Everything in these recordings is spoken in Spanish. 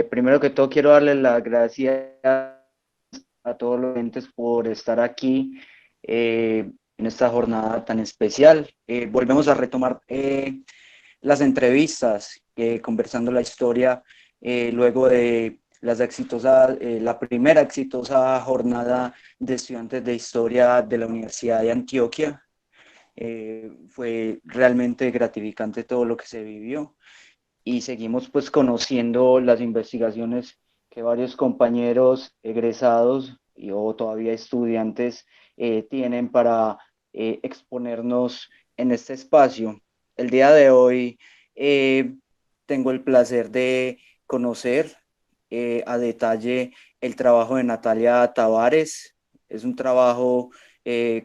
Primero que todo quiero darles las gracias a todos los oyentes por estar aquí en esta jornada tan especial. Volvemos a retomar las entrevistas, conversando la historia luego de la primera exitosa jornada de estudiantes de historia de la Universidad de Antioquia. Fue realmente gratificante todo lo que se vivió y seguimos pues conociendo las investigaciones que varios compañeros egresados o todavía estudiantes tienen para exponernos en este espacio. El día de hoy eh, tengo el placer de conocer a detalle el trabajo de Natalia Tavares. Es un trabajo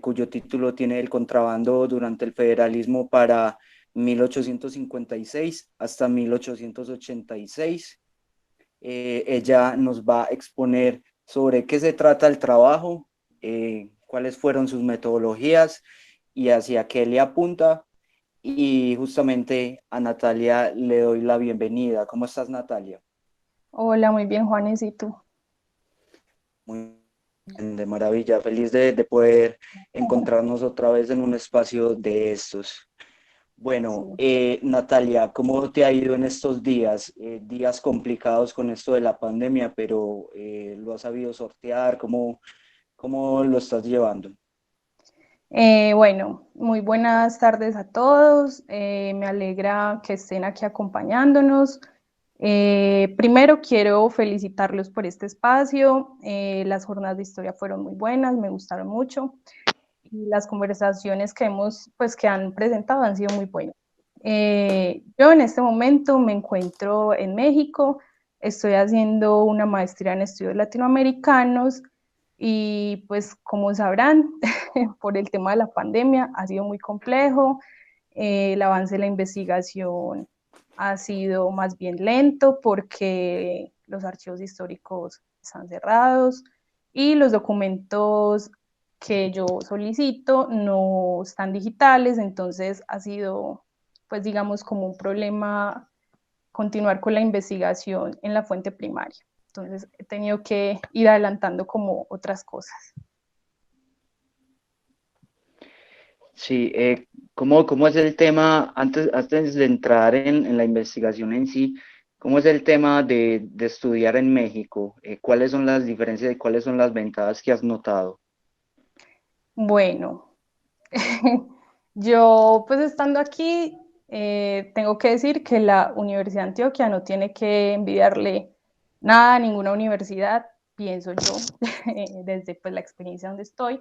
cuyo título tiene El contrabando durante el federalismo para 1856 hasta 1886. Ella nos va a exponer sobre qué se trata el trabajo, cuáles fueron sus metodologías y hacia qué le apunta. Y justamente a Natalia le doy la bienvenida. ¿Cómo estás, Natalia? Hola, muy bien, Juanes, ¿y tú? Muy bien, de maravilla. Feliz de poder encontrarnos otra vez en un espacio de estos. Sí. Bueno, Natalia, ¿cómo te ha ido en estos días? Días complicados con esto de la pandemia, pero ¿lo has sabido sortear? ¿Cómo lo estás llevando? Bueno, muy buenas tardes a todos. Me alegra que estén aquí acompañándonos. Primero quiero felicitarlos por este espacio. Las jornadas de historia fueron muy buenas, me gustaron mucho y las conversaciones que han presentado han sido muy buenas. Yo en este momento me encuentro en México, estoy haciendo una maestría en estudios latinoamericanos y pues como sabrán, por el tema de la pandemia ha sido muy complejo, el avance de la investigación ha sido más bien lento porque los archivos históricos están cerrados y los documentos que yo solicito no están digitales, entonces ha sido, pues digamos, como un problema continuar con la investigación en la fuente primaria. Entonces he tenido que ir adelantando como otras cosas. Sí, ¿cómo es el tema, antes de entrar en la investigación en sí, cómo es el tema de estudiar en México? ¿Cuáles son las diferencias y cuáles son las ventajas que has notado? Bueno, yo pues estando aquí, tengo que decir que la Universidad de Antioquia no tiene que envidiarle nada a ninguna universidad, pienso yo, desde pues la experiencia donde estoy.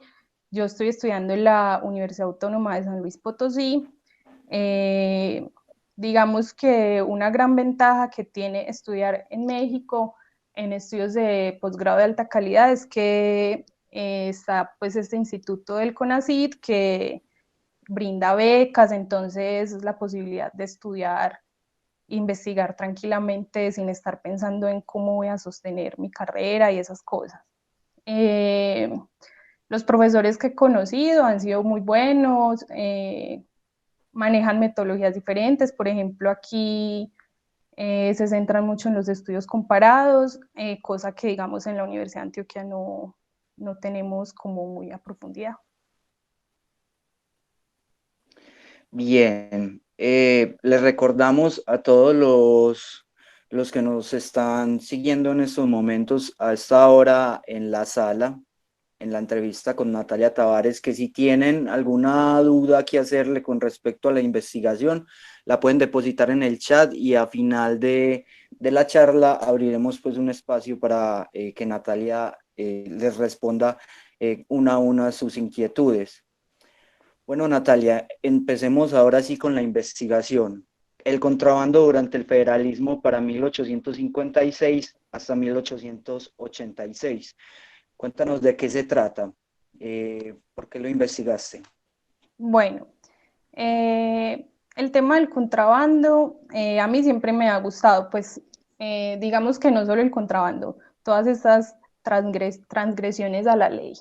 Yo estoy estudiando en la Universidad Autónoma de San Luis Potosí. Eh, digamos que una gran ventaja que tiene estudiar en México en estudios de posgrado de alta calidad es que está pues este instituto del CONACYT que brinda becas, entonces es la posibilidad de estudiar, investigar tranquilamente sin estar pensando en cómo voy a sostener mi carrera y esas cosas. Eh, los profesores que he conocido han sido muy buenos, manejan metodologías diferentes, por ejemplo aquí se centran mucho en los estudios comparados, cosa que digamos en la Universidad de Antioquia no tenemos como muy a profundidad. Bien, les recordamos a todos los que nos están siguiendo en estos momentos a esta hora en la sala, en la entrevista con Natalia Tavares, que si tienen alguna duda que hacerle con respecto a la investigación, la pueden depositar en el chat y a final de la charla abriremos pues un espacio para que Natalia les responda una a una sus inquietudes. Bueno, Natalia, empecemos ahora sí con la investigación. El contrabando durante el federalismo para 1856 hasta 1886. Cuéntanos de qué se trata, por qué lo investigaste. Bueno, el tema del contrabando a mí siempre me ha gustado, pues digamos que no solo el contrabando, todas estas transgresiones a la ley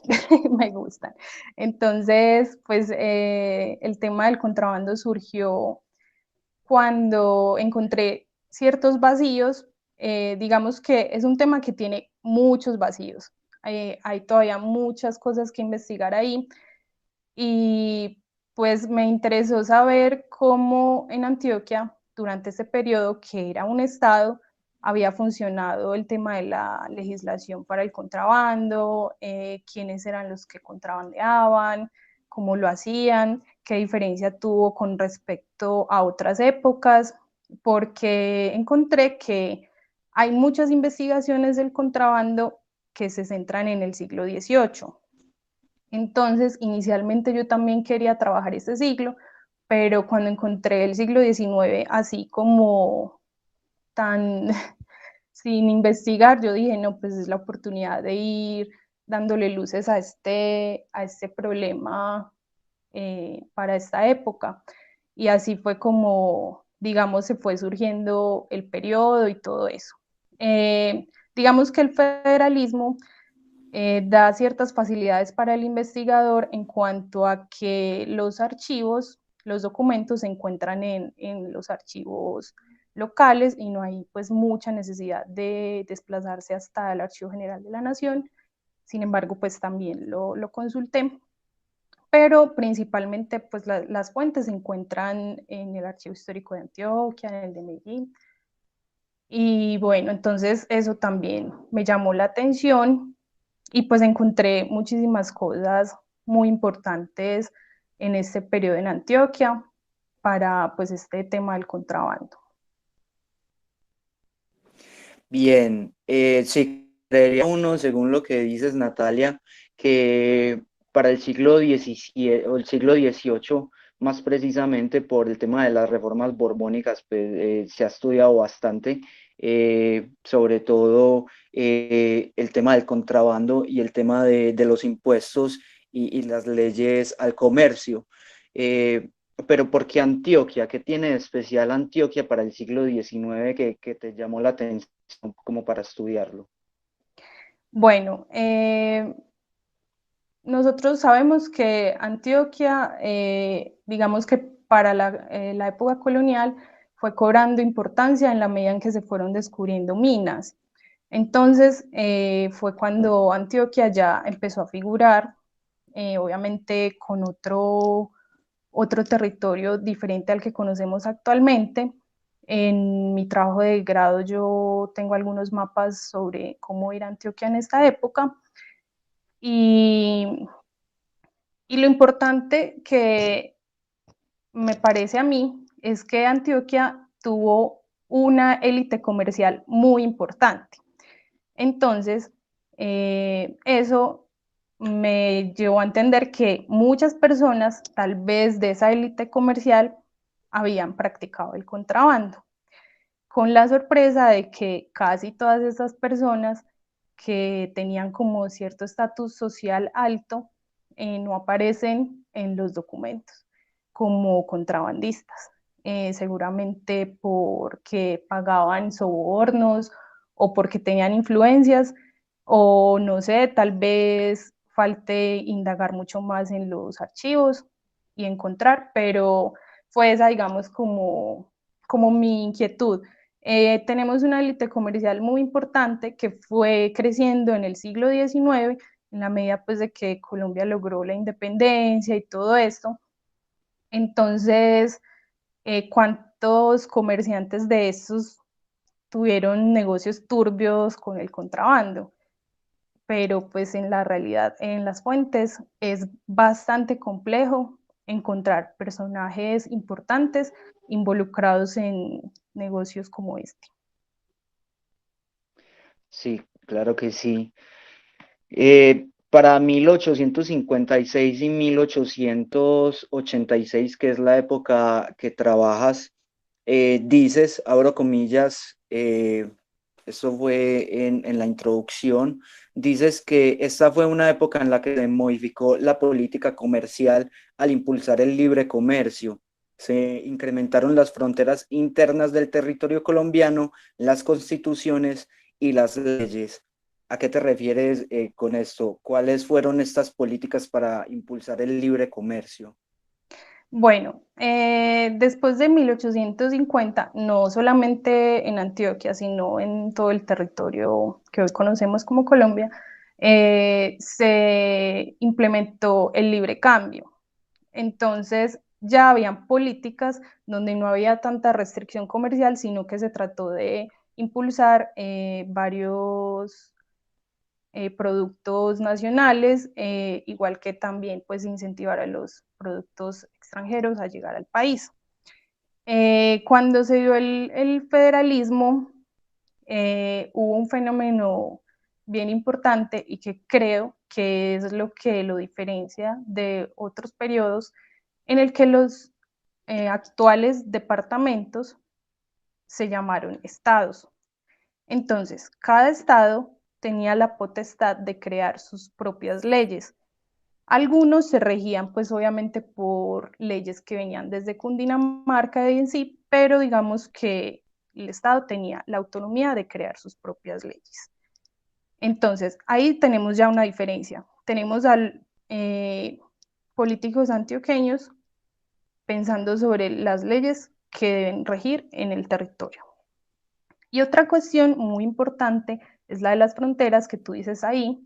me gustan. Entonces, pues el tema del contrabando surgió cuando encontré ciertos vacíos digamos que es un tema que tiene muchos vacíos. Hay todavía muchas cosas que investigar ahí y pues me interesó saber cómo en Antioquia, durante ese periodo que era un estado, había funcionado el tema de la legislación para el contrabando, quiénes eran los que contrabandeaban, cómo lo hacían, qué diferencia tuvo con respecto a otras épocas, porque encontré que hay muchas investigaciones del contrabando que se centran en el siglo XVIII. Entonces, inicialmente yo también quería trabajar este siglo, pero cuando encontré el siglo XIX así como tan sin investigar, yo dije, no, pues es la oportunidad de ir dándole luces a este problema para esta época. Y así fue como, digamos, se fue surgiendo el periodo y todo eso. Digamos que el federalismo da ciertas facilidades para el investigador en cuanto a que los archivos, los documentos se encuentran en los archivos locales y no hay pues mucha necesidad de desplazarse hasta el Archivo General de la Nación. Sin embargo, pues también lo consulté, pero principalmente pues las fuentes se encuentran en el Archivo Histórico de Antioquia, en el de Medellín. Y bueno, entonces eso también me llamó la atención y pues encontré muchísimas cosas muy importantes en este periodo en Antioquia para pues este tema del contrabando. Bien, sí, creería uno, según lo que dices, Natalia, que para el siglo XVII o el siglo XVIII, más precisamente por el tema de las reformas borbónicas, pues, se ha estudiado bastante, sobre todo el tema del contrabando y el tema de los impuestos y las leyes al comercio. Eh, pero ¿por qué Antioquia? ¿Qué tiene de especial Antioquia para el siglo XIX que te llamó la atención como para estudiarlo? Bueno, nosotros sabemos que Antioquia, digamos que para la época colonial, fue cobrando importancia en la medida en que se fueron descubriendo minas. Entonces, fue cuando Antioquia ya empezó a figurar, obviamente con otro territorio diferente al que conocemos actualmente. En mi trabajo de grado yo tengo algunos mapas sobre cómo era Antioquia en esta época y, y lo importante que me parece a mí es que Antioquia tuvo una élite comercial muy importante. Entonces, eso me llevó a entender que muchas personas, tal vez de esa élite comercial, habían practicado el contrabando, con la sorpresa de que casi todas esas personas que tenían como cierto estatus social alto no aparecen en los documentos como contrabandistas, seguramente porque pagaban sobornos o porque tenían influencias o no sé, tal vez falte indagar mucho más en los archivos y encontrar, pero fue esa, digamos, como mi inquietud. Tenemos una élite comercial muy importante que fue creciendo en el siglo XIX, en la medida pues de que Colombia logró la independencia y todo esto. Entonces, ¿cuántos comerciantes de estos tuvieron negocios turbios con el contrabando? Pero pues en la realidad, en las fuentes, es bastante complejo encontrar personajes importantes involucrados en negocios como este. Sí, claro que sí. Para 1856 y 1886, que es la época que trabajas, dices, abro comillas, eso fue en la introducción, dices que esta fue una época en la que se modificó la política comercial al impulsar el libre comercio. Se incrementaron las fronteras internas del territorio colombiano, las constituciones y las leyes. ¿A qué te refieres con esto? ¿Cuáles fueron estas políticas para impulsar el libre comercio? Bueno, después de 1850, no solamente en Antioquia, sino en todo el territorio que hoy conocemos como Colombia, se implementó el libre cambio. Entonces ya habían políticas donde no había tanta restricción comercial, sino que se trató de impulsar varios productos nacionales, igual que también pues incentivar a los productos extranjeros a llegar al país. Cuando se dio el federalismo, hubo un fenómeno bien importante y que creo que es lo que lo diferencia de otros periodos en el que los actuales departamentos se llamaron estados. Entonces, cada estado tenía la potestad de crear sus propias leyes. Algunos se regían pues obviamente por leyes que venían desde Cundinamarca y en sí, pero digamos que el Estado tenía la autonomía de crear sus propias leyes. Entonces, ahí tenemos ya una diferencia. Tenemos a políticos antioqueños pensando sobre las leyes que deben regir en el territorio. Y otra cuestión muy importante es la de las fronteras que tú dices ahí,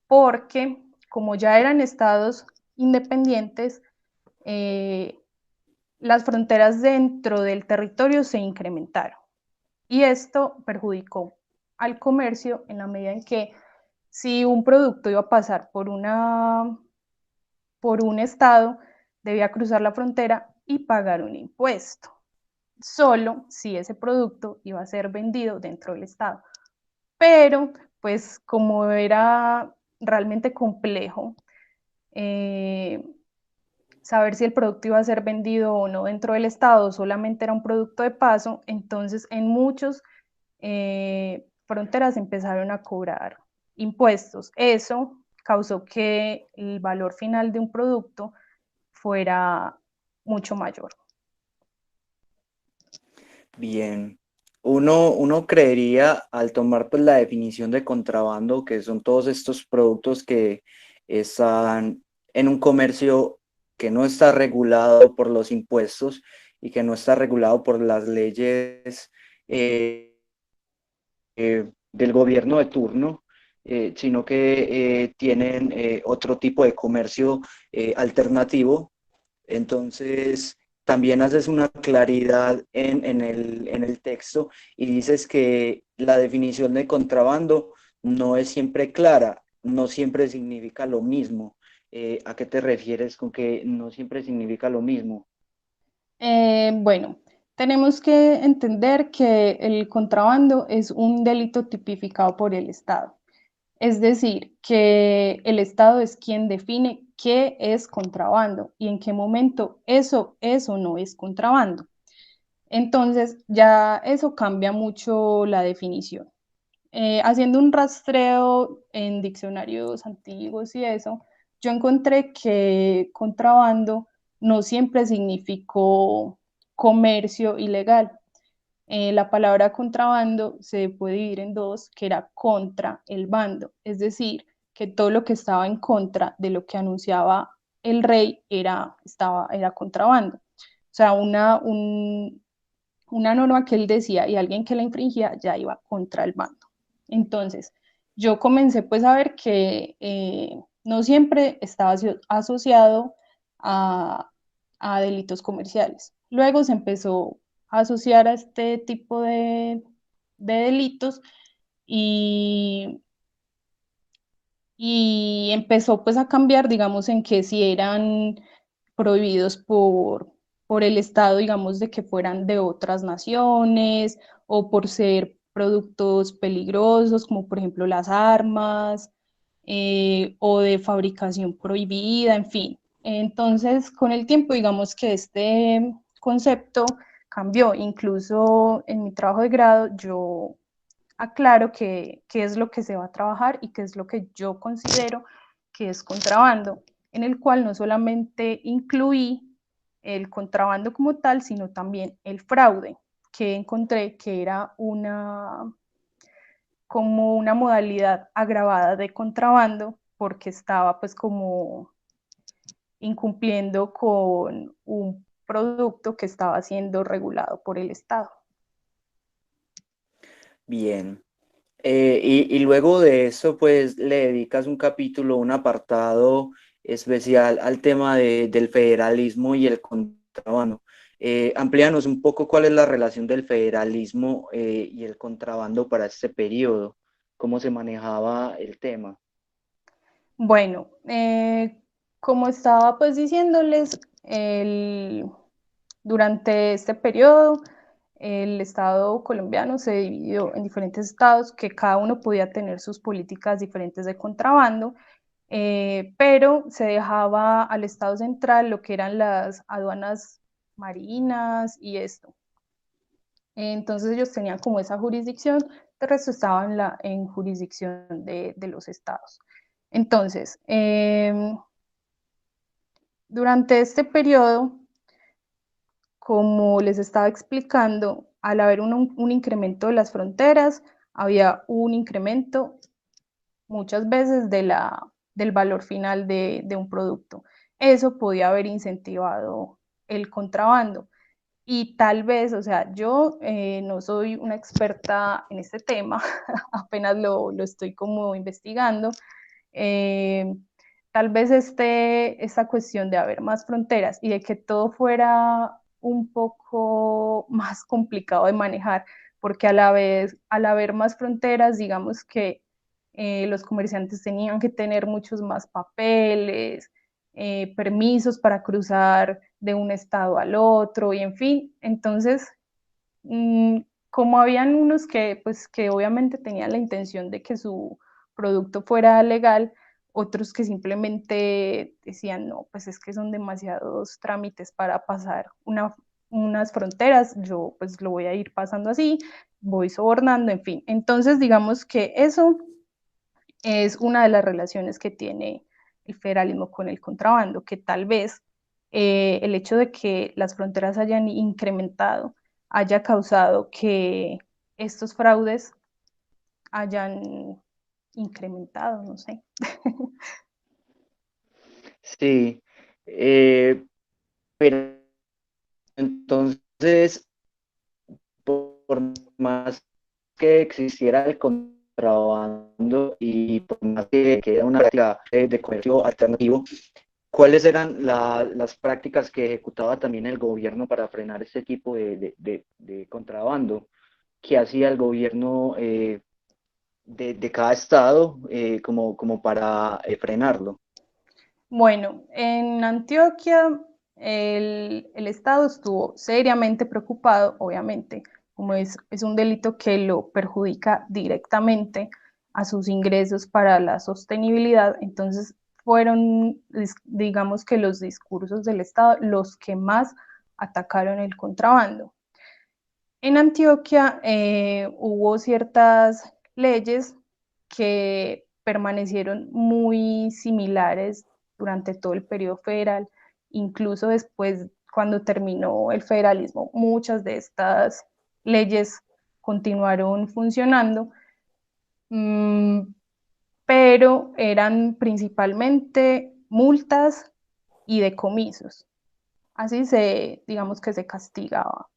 porque como ya eran estados independientes, las fronteras dentro del territorio se incrementaron. Y esto perjudicó al comercio en la medida en que si un producto iba a pasar por un estado, debía cruzar la frontera y pagar un impuesto, solo si ese producto iba a ser vendido dentro del estado. Pero, pues como era realmente complejo saber si el producto iba a ser vendido o no dentro del estado, solamente era un producto de paso, entonces en muchos fronteras empezaron a cobrar impuestos. Eso causó que el valor final de un producto fuera mucho mayor. Bien, uno creería al tomar pues la definición de contrabando, que son todos estos productos que están en un comercio que no está regulado por los impuestos y que no está regulado por las leyes del gobierno de turno, sino que tienen otro tipo de comercio alternativo. Entonces, también haces una claridad en el texto y dices que la definición de contrabando no es siempre clara, no siempre significa lo mismo. ¿A qué te refieres con que no siempre significa lo mismo? Bueno, tenemos que entender que el contrabando es un delito tipificado por el Estado. Es decir, que el Estado es quien define qué es contrabando y en qué momento eso no es contrabando. Entonces, ya eso cambia mucho la definición. Haciendo un rastreo en diccionarios antiguos y eso, yo encontré que contrabando no siempre significó comercio ilegal. La palabra contrabando se puede dividir en dos, que era contra el bando, es decir, que todo lo que estaba en contra de lo que anunciaba el rey era contrabando. O sea, una norma que él decía y alguien que la infringía ya iba contra el bando. Entonces, yo comencé pues a ver que no siempre estaba asociado a, a delitos comerciales. Luego se empezó a asociar a este tipo de delitos y, y empezó pues a cambiar, digamos, en que si eran prohibidos por el Estado, digamos, de que fueran de otras naciones o por ser productos peligrosos, como por ejemplo las armas, o de fabricación prohibida, en fin. Entonces, con el tiempo, digamos que este concepto cambió. Incluso en mi trabajo de grado, yo aclaro qué es lo que se va a trabajar y qué es lo que yo considero que es contrabando, en el cual no solamente incluí el contrabando como tal, sino también el fraude, que encontré que era como una modalidad agravada de contrabando, porque estaba pues como incumpliendo con un producto que estaba siendo regulado por el Estado. Bien. Y luego de eso, pues le dedicas un capítulo, un apartado especial al tema del federalismo y el contrabando. Amplíanos un poco cuál es la relación del federalismo y el contrabando para este periodo, cómo se manejaba el tema. Bueno, como estaba pues diciéndoles, durante este periodo el Estado colombiano se dividió en diferentes estados que cada uno podía tener sus políticas diferentes de contrabando, pero se dejaba al Estado central lo que eran las aduanas marinas y esto. Entonces ellos tenían como esa jurisdicción, el resto estaban en jurisdicción de los estados. Entonces, durante este periodo, como les estaba explicando, al haber un incremento de las fronteras, había un incremento muchas veces del valor final de un producto. Eso podía haber incentivado el contrabando. Y tal vez, o sea, yo no soy una experta en este tema, apenas lo estoy como investigando. Eh, Tal vez esta cuestión de haber más fronteras y de que todo fuera un poco más complicado de manejar, porque a la vez, al haber más fronteras, digamos que los comerciantes tenían que tener muchos más papeles, permisos para cruzar de un estado al otro y en fin, entonces como habían unos pues, que obviamente tenían la intención de que su producto fuera legal, otros que simplemente decían, no, pues es que son demasiados trámites para pasar unas fronteras, yo pues lo voy a ir pasando así, voy sobornando, en fin. Entonces, digamos que eso es una de las relaciones que tiene el federalismo con el contrabando, que tal vez el hecho de que las fronteras hayan incrementado haya causado que estos fraudes hayan incrementado, no sé. Sí, pero entonces, por más que existiera el contrabando y por más que era una práctica de comercio alternativo, ¿cuáles eran las prácticas que ejecutaba también el gobierno para frenar este tipo de contrabando? ¿Qué hacía el gobierno de cada estado como para frenarlo? Bueno, en Antioquia el Estado estuvo seriamente preocupado, obviamente, como es un delito que lo perjudica directamente a sus ingresos para la sostenibilidad, entonces fueron, digamos que los discursos del Estado los que más atacaron el contrabando. En Antioquia hubo ciertas leyes que permanecieron muy similares durante todo el periodo federal, incluso después, cuando terminó el federalismo, muchas de estas leyes continuaron funcionando, mmm, pero eran principalmente multas y decomisos. Así digamos que se castigaba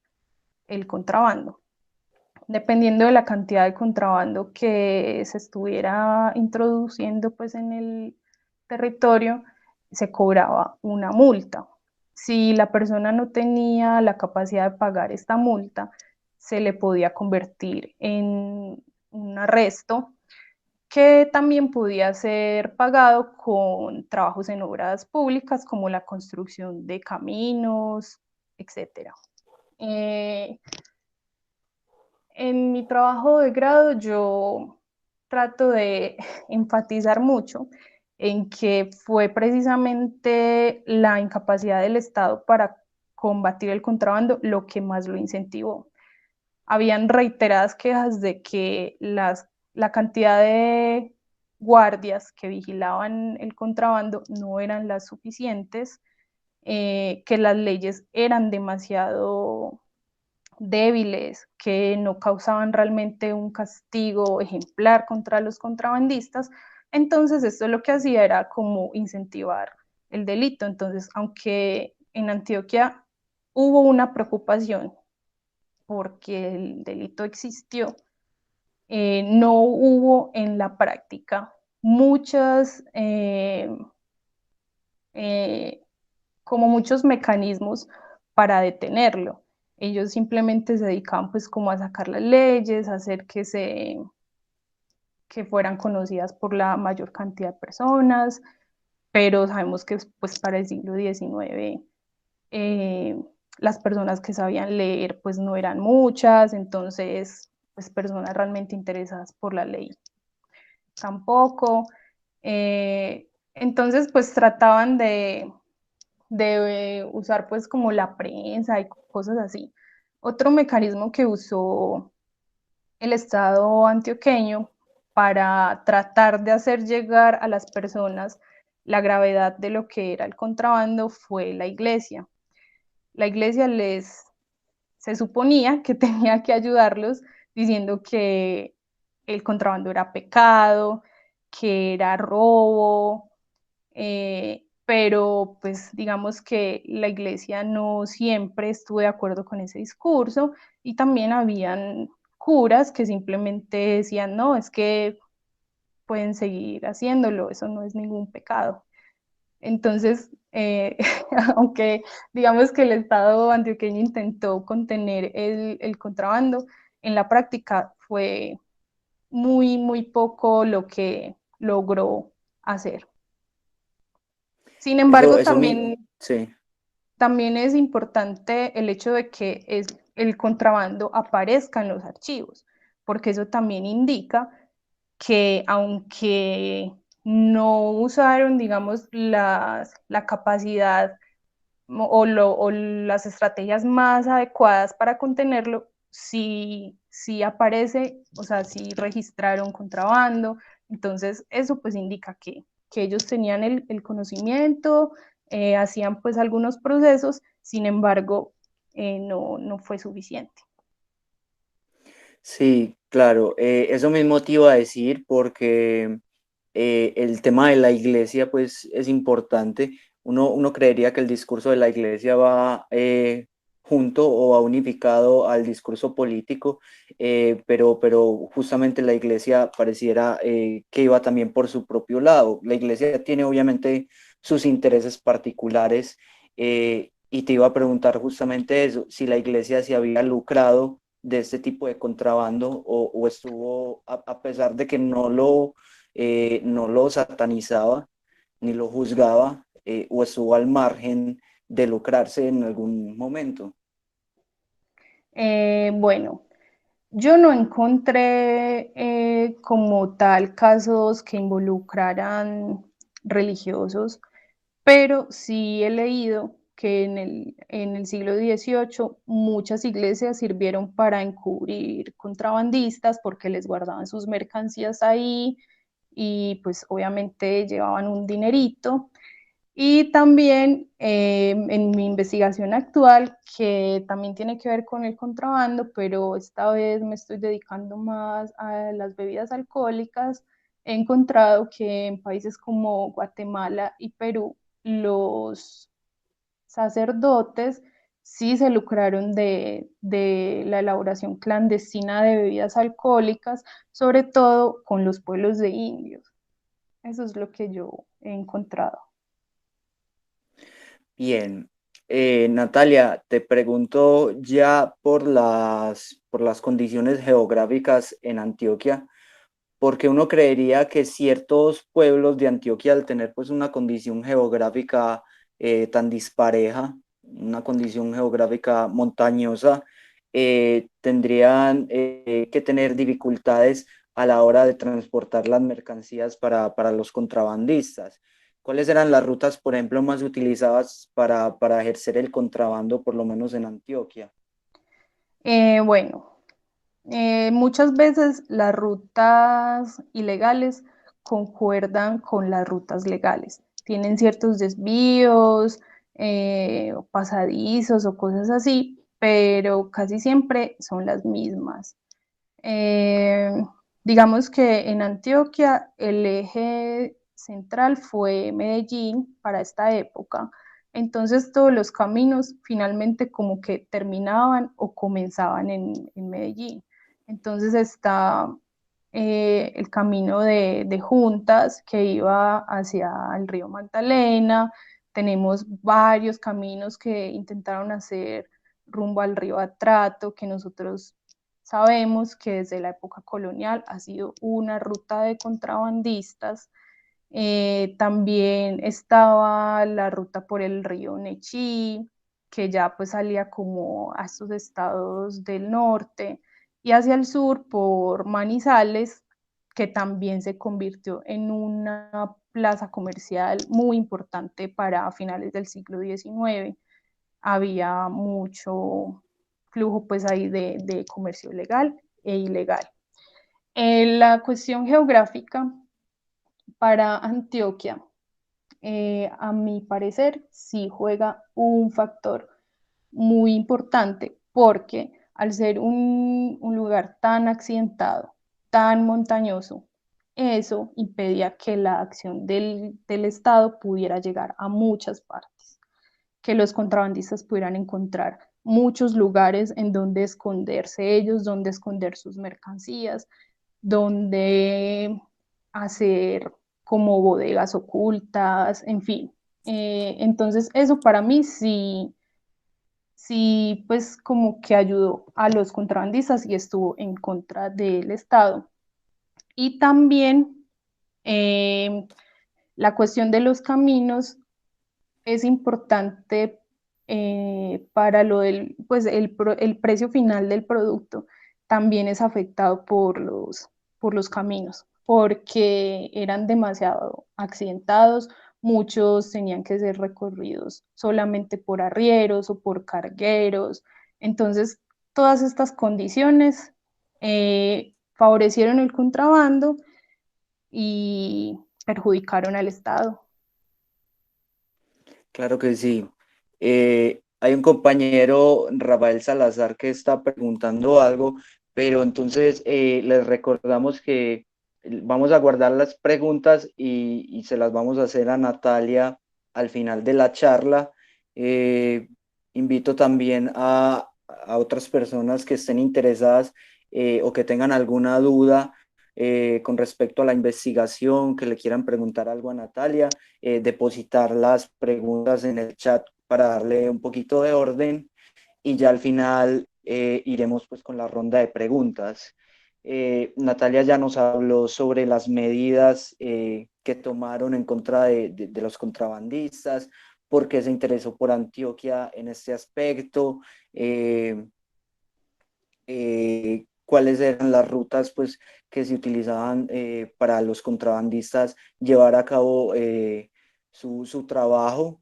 el contrabando. Dependiendo de la cantidad de contrabando que se estuviera introduciendo pues en el territorio, se cobraba una multa. Si la persona no tenía la capacidad de pagar esta multa, se le podía convertir en un arresto que también podía ser pagado con trabajos en obras públicas como la construcción de caminos, etc. En mi trabajo de grado yo trato de enfatizar mucho en que fue precisamente la incapacidad del Estado para combatir el contrabando lo que más lo incentivó. Habían reiteradas quejas de que la cantidad de guardias que vigilaban el contrabando no eran las suficientes, que las leyes eran demasiado débiles, que no causaban realmente un castigo ejemplar contra los contrabandistas. Entonces, esto lo que hacía era como incentivar el delito. Entonces, aunque en Antioquia hubo una preocupación porque el delito existió, no hubo en la práctica muchas, como muchos mecanismos para detenerlo. Ellos simplemente se dedicaban pues como a sacar las leyes, a hacer que fueran conocidas por la mayor cantidad de personas, pero sabemos que pues para el siglo XIX las personas que sabían leer pues no eran muchas, entonces pues personas realmente interesadas por la ley tampoco. Entonces pues trataban de usar pues como la prensa y cosas así. Otro mecanismo que usó el Estado antioqueño para tratar de hacer llegar a las personas la gravedad de lo que era el contrabando fue la iglesia. La iglesia se suponía que tenía que ayudarlos diciendo que el contrabando era pecado, que era robo, pero pues digamos que la iglesia no siempre estuvo de acuerdo con ese discurso y también habían curas que simplemente decían, no, es que pueden seguir haciéndolo, eso no es ningún pecado. Entonces, aunque digamos que el Estado antioqueño intentó contener el contrabando, en la práctica fue muy, muy poco lo que logró hacer. Sin Eso, embargo, eso mi, sí. también es importante el hecho de que el contrabando aparezca en los archivos, porque eso también indica que aunque no usaron, digamos, la capacidad o las estrategias más adecuadas para contenerlo, sí aparece, o sea, sí registraron contrabando, entonces eso pues indica que ellos tenían el conocimiento, hacían pues algunos procesos, sin embargo, no fue suficiente. Sí, claro, eso mismo te iba a decir porque el tema de la iglesia pues es importante. Uno creería que el discurso de la iglesia va junto o va unificado al discurso político, pero justamente la iglesia pareciera que iba también por su propio lado. La iglesia tiene obviamente sus intereses particulares y te iba a preguntar justamente eso, si la iglesia se había lucrado de este tipo de contrabando o estuvo, a pesar de que no lo satanizaba ni lo juzgaba, o estuvo al margen de lucrarse en algún momento. Bueno, yo no encontré como tal casos que involucraran religiosos, pero sí he leído que en el siglo XVIII muchas iglesias sirvieron para encubrir contrabandistas porque les guardaban sus mercancías ahí y pues obviamente llevaban un dinerito. Y también en mi investigación actual, que también tiene que ver con el contrabando, pero esta vez me estoy dedicando más a las bebidas alcohólicas, he encontrado que en países como Guatemala y Perú, los sacerdotes sí se lucraron de la elaboración clandestina de bebidas alcohólicas, sobre todo con los pueblos de indios. Eso es lo que yo he encontrado. Bien, Natalia, te pregunto ya por las condiciones geográficas en Antioquia, porque uno creería que ciertos pueblos de Antioquia, al tener pues una condición geográfica tan dispareja, una condición geográfica montañosa, tendrían que tener dificultades a la hora de transportar las mercancías para los contrabandistas. ¿Cuáles eran las rutas, por ejemplo, más utilizadas para ejercer el contrabando, por lo menos en Antioquia? Bueno, muchas veces las rutas ilegales concuerdan con las rutas legales. Tienen ciertos desvíos, pasadizos o cosas así, pero casi siempre son las mismas. Eh, digamos que en Antioquia el eje central fue Medellín para esta época. Entonces todos los caminos finalmente como que terminaban o comenzaban en Medellín. Entonces está el camino de Juntas que iba hacia el río Magdalena. Tenemos varios caminos que intentaron hacer rumbo al río Atrato, que nosotros sabemos que desde la época colonial ha sido una ruta de contrabandistas. También estaba la ruta por el río Nechí, que ya pues salía como a estos estados del norte, y hacia el sur por Manizales, que también se convirtió en una plaza comercial muy importante para finales del siglo XIX. Había mucho flujo pues ahí de comercio legal e ilegal. La cuestión geográfica para Antioquia, a mi parecer, sí juega un factor muy importante, porque al ser un lugar tan accidentado, tan montañoso, eso impedía que la acción del Estado pudiera llegar a muchas partes, que los contrabandistas pudieran encontrar muchos lugares en donde esconderse ellos, donde esconder sus mercancías, donde hacer como bodegas ocultas, en fin. Entonces eso para mí sí, sí, pues como que ayudó a los contrabandistas y estuvo en contra del Estado. Y también la cuestión de los caminos es importante para lo del, pues el precio final del producto también es afectado por los caminos, porque eran demasiado accidentados, muchos tenían que ser recorridos solamente por arrieros o por cargueros. Entonces, todas estas condiciones favorecieron el contrabando y perjudicaron al Estado. Claro que sí. Hay un compañero, Rafael Salazar, que está preguntando algo, pero entonces les recordamos que vamos a guardar las preguntas y se las vamos a hacer a Natalia al final de la charla. Invito también a otras personas que estén interesadas o que tengan alguna duda con respecto a la investigación, que le quieran preguntar algo a Natalia, depositar las preguntas en el chat para darle un poquito de orden y ya al final iremos pues con la ronda de preguntas. Natalia ya nos habló sobre las medidas que tomaron en contra de los contrabandistas, por qué se interesó por Antioquia en este aspecto, cuáles eran las rutas pues, que se utilizaban para los contrabandistas llevar a cabo su trabajo,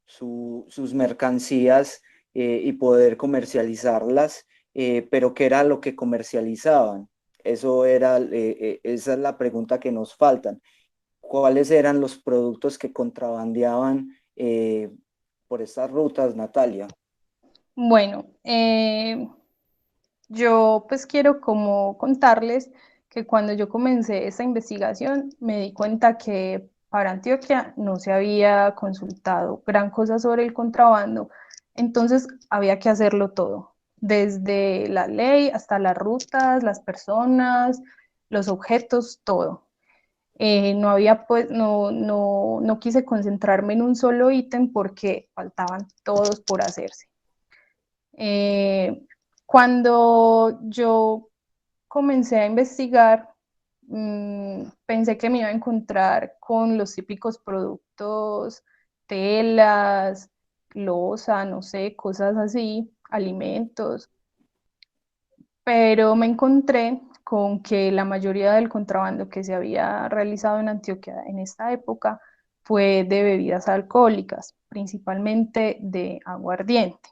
sus mercancías y poder comercializarlas, pero ¿qué era lo que comercializaban? Eso era, esa es la pregunta que nos faltan. ¿Cuáles eran los productos que contrabandeaban por estas rutas, Natalia? Bueno, yo pues quiero como contarles que cuando yo comencé esta investigación me di cuenta que para Antioquia no se había consultado gran cosa sobre el contrabando, entonces había que hacerlo todo, desde la ley hasta las rutas, las personas, los objetos, todo. No había pues, no quise concentrarme en un solo ítem porque faltaban todos por hacerse. Eh, Cuando yo comencé a investigar, pensé que me iba a encontrar con los típicos productos, telas, loza, no sé, cosas así, alimentos, pero me encontré con que la mayoría del contrabando que se había realizado en Antioquia en esta época fue de bebidas alcohólicas, principalmente de aguardiente,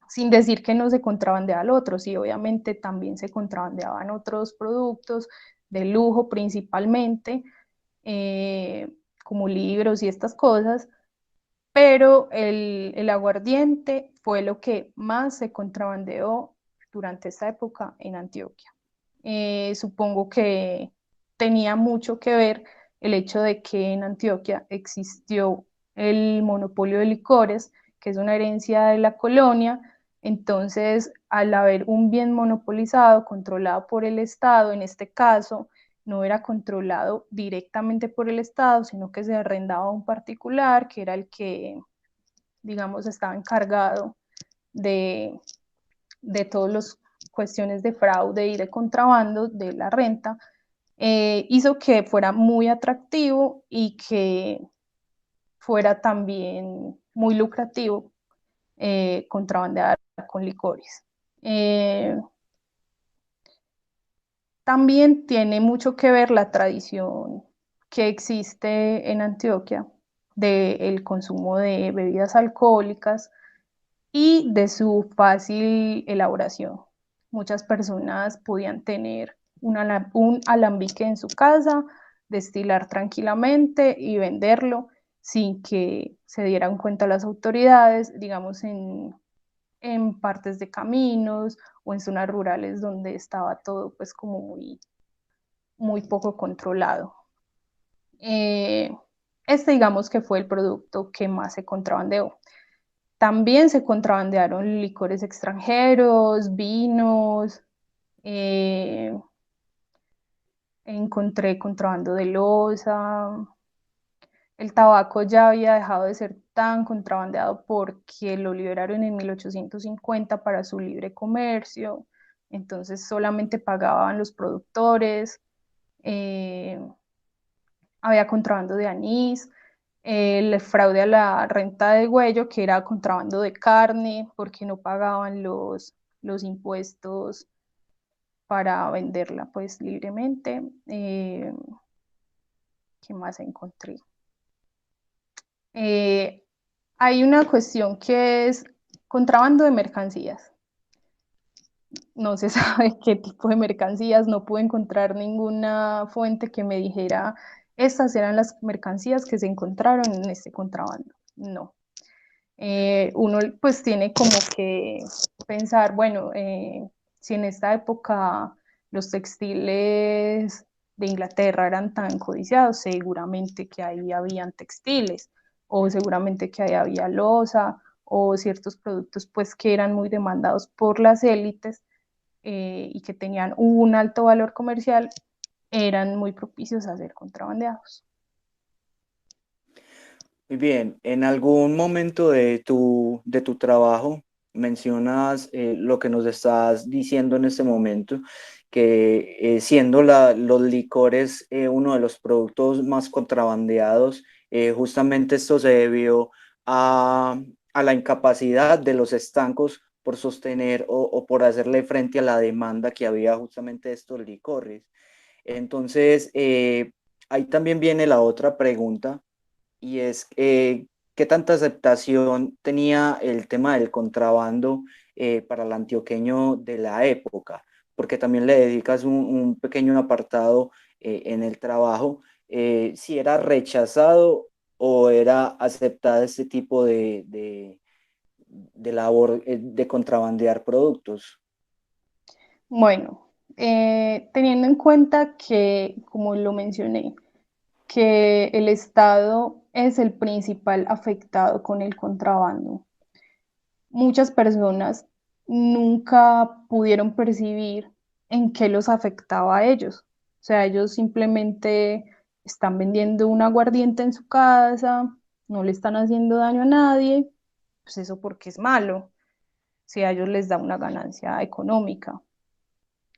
sin decir que no se contrabandeaba al otro, sí, obviamente también se contrabandeaban otros productos de lujo principalmente, eh, como libros y estas cosas, pero el aguardiente fue lo que más se contrabandeó durante esta época en Antioquia. Supongo que tenía mucho que ver el hecho de que en Antioquia existió el monopolio de licores, que es una herencia de la colonia. Entonces, al haber un bien monopolizado, controlado por el Estado, en este caso, no era controlado directamente por el Estado, sino que se arrendaba a un particular, que era el que, digamos, estaba encargado de todas las cuestiones de fraude y de contrabando de la renta, hizo que fuera muy atractivo y que fuera también muy lucrativo contrabandear con licores. También tiene mucho que ver la tradición que existe en Antioquia del consumo de bebidas alcohólicas y de su fácil elaboración. Muchas personas podían tener un alambique en su casa, destilar tranquilamente y venderlo sin que se dieran cuenta las autoridades, digamos, en partes de caminos o en zonas rurales donde estaba todo pues como muy poco controlado. Este digamos que fue el producto que más se contrabandeó. También se contrabandearon licores extranjeros, vinos, encontré contrabando de loza. El tabaco ya había dejado de ser tan contrabandeado porque lo liberaron en 1850 para su libre comercio, entonces solamente pagaban los productores. Eh, Había contrabando de anís, el fraude a la renta de huello, que era contrabando de carne, porque no pagaban los impuestos para venderla pues libremente. ¿Qué más encontré? Eh, Hay una cuestión que es contrabando de mercancías. No se sabe qué tipo de mercancías, no pude encontrar ninguna fuente que me dijera estas eran las mercancías que se encontraron en este contrabando. No. Uno pues tiene como que pensar, bueno, si en esta época los textiles de Inglaterra eran tan codiciados, seguramente que ahí habían textiles, o seguramente que ahí había loza, o ciertos productos pues que eran muy demandados por las élites y que tenían un alto valor comercial, eran muy propicios a ser contrabandeados. Muy bien, en algún momento de tu trabajo mencionas lo que nos estás diciendo en este momento, que siendo los licores uno de los productos más contrabandeados, justamente esto se debió a la incapacidad de los estancos por sostener o por hacerle frente a la demanda que había justamente de estos licores. Entonces, ahí también viene la otra pregunta y es qué tanta aceptación tenía el tema del contrabando para el antioqueño de la época, porque también le dedicas un pequeño apartado en el trabajo, si era rechazado o era aceptada este tipo de labor de contrabandear productos. Bueno, teniendo en cuenta que, como lo mencioné, que el Estado es el principal afectado con el contrabando, muchas personas nunca pudieron percibir en qué los afectaba a ellos. O sea, ellos simplemente están vendiendo un aguardiente en su casa, no le están haciendo daño a nadie, pues eso porque es malo, si a ellos les da una ganancia económica.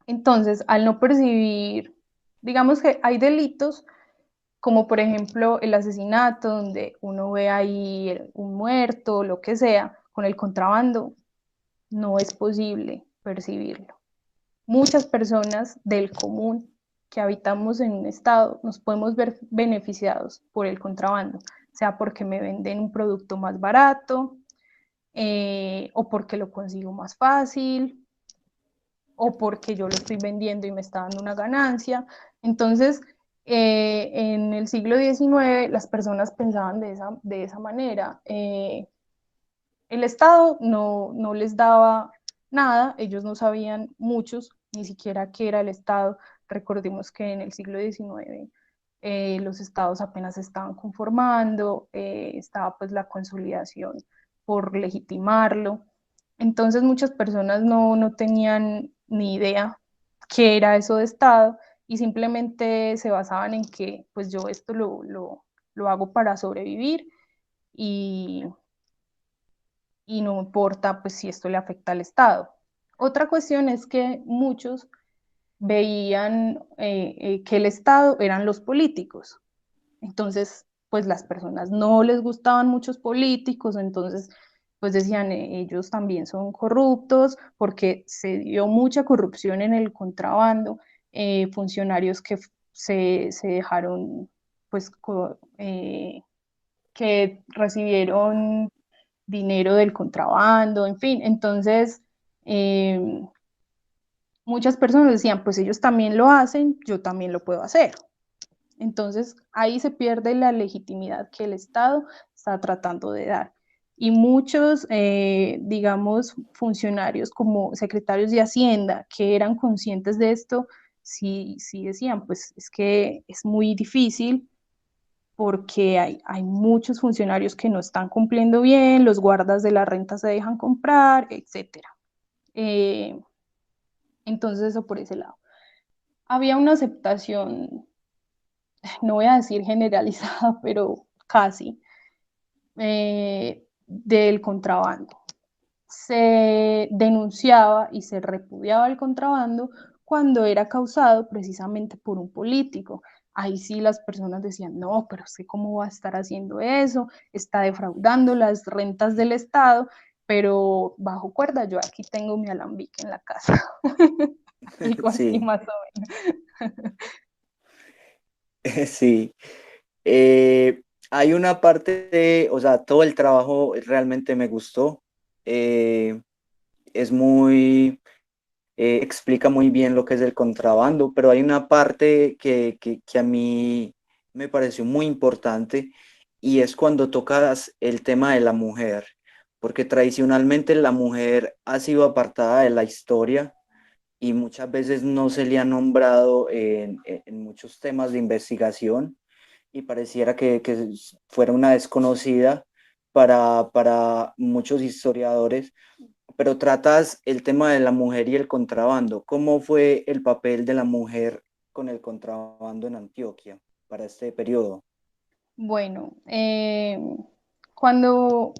Entonces, al no percibir, digamos que hay delitos como por ejemplo el asesinato, donde uno ve ahí un muerto, lo que sea, con el contrabando, no es posible percibirlo. Muchas personas del común que habitamos en un estado nos podemos ver beneficiados por el contrabando, sea porque me venden un producto más barato o porque lo consigo más fácil o porque yo lo estoy vendiendo y me está dando una ganancia. Entonces, en el siglo XIX las personas pensaban de esa manera. El Estado no les daba nada, ellos no sabían muchos, ni siquiera qué era el Estado, recordemos que en el siglo XIX los estados apenas se estaban conformando, estaba pues la consolidación por legitimarlo. Entonces muchas personas no tenían ni idea qué era eso de estado y simplemente se basaban en que pues yo esto lo hago para sobrevivir y, y no importa pues si esto le afecta al estado. Otra cuestión es que muchos veían que el estado eran los políticos. Entonces, pues las personas no les gustaban muchos políticos, entonces pues decían, ellos también son corruptos porque se dio mucha corrupción en el contrabando, funcionarios que se dejaron, pues, que recibieron dinero del contrabando, en fin, entonces muchas personas decían, pues ellos también lo hacen, yo también lo puedo hacer. Entonces ahí se pierde la legitimidad que el Estado está tratando de dar. Y muchos, digamos, funcionarios como secretarios de Hacienda que eran conscientes de esto, sí decían, pues es que es muy difícil porque hay muchos funcionarios que no están cumpliendo bien, los guardas de la renta se dejan comprar, etcétera. Entonces eso por ese lado. Había una aceptación, no voy a decir generalizada, pero casi, del contrabando. Se denunciaba y se repudiaba el contrabando cuando era causado precisamente por un político. Ahí sí las personas decían, no, pero sé cómo va a estar haciendo eso, está defraudando las rentas del Estado, pero bajo cuerda, yo aquí tengo mi alambique en la casa. Algo así Sí, más o menos. sí. Hay una parte de, o sea, todo el trabajo realmente me gustó. Eh, es muy, explica muy bien lo que es el contrabando, pero hay una parte que a mí me pareció muy importante y es cuando tocas el tema de la mujer, porque tradicionalmente la mujer ha sido apartada de la historia y muchas veces no se le ha nombrado en muchos temas de investigación y pareciera que fuera una desconocida para muchos historiadores, pero tratas el tema de la mujer y el contrabando. ¿Cómo fue el papel de la mujer con el contrabando en Antioquia para este periodo? Bueno, cuando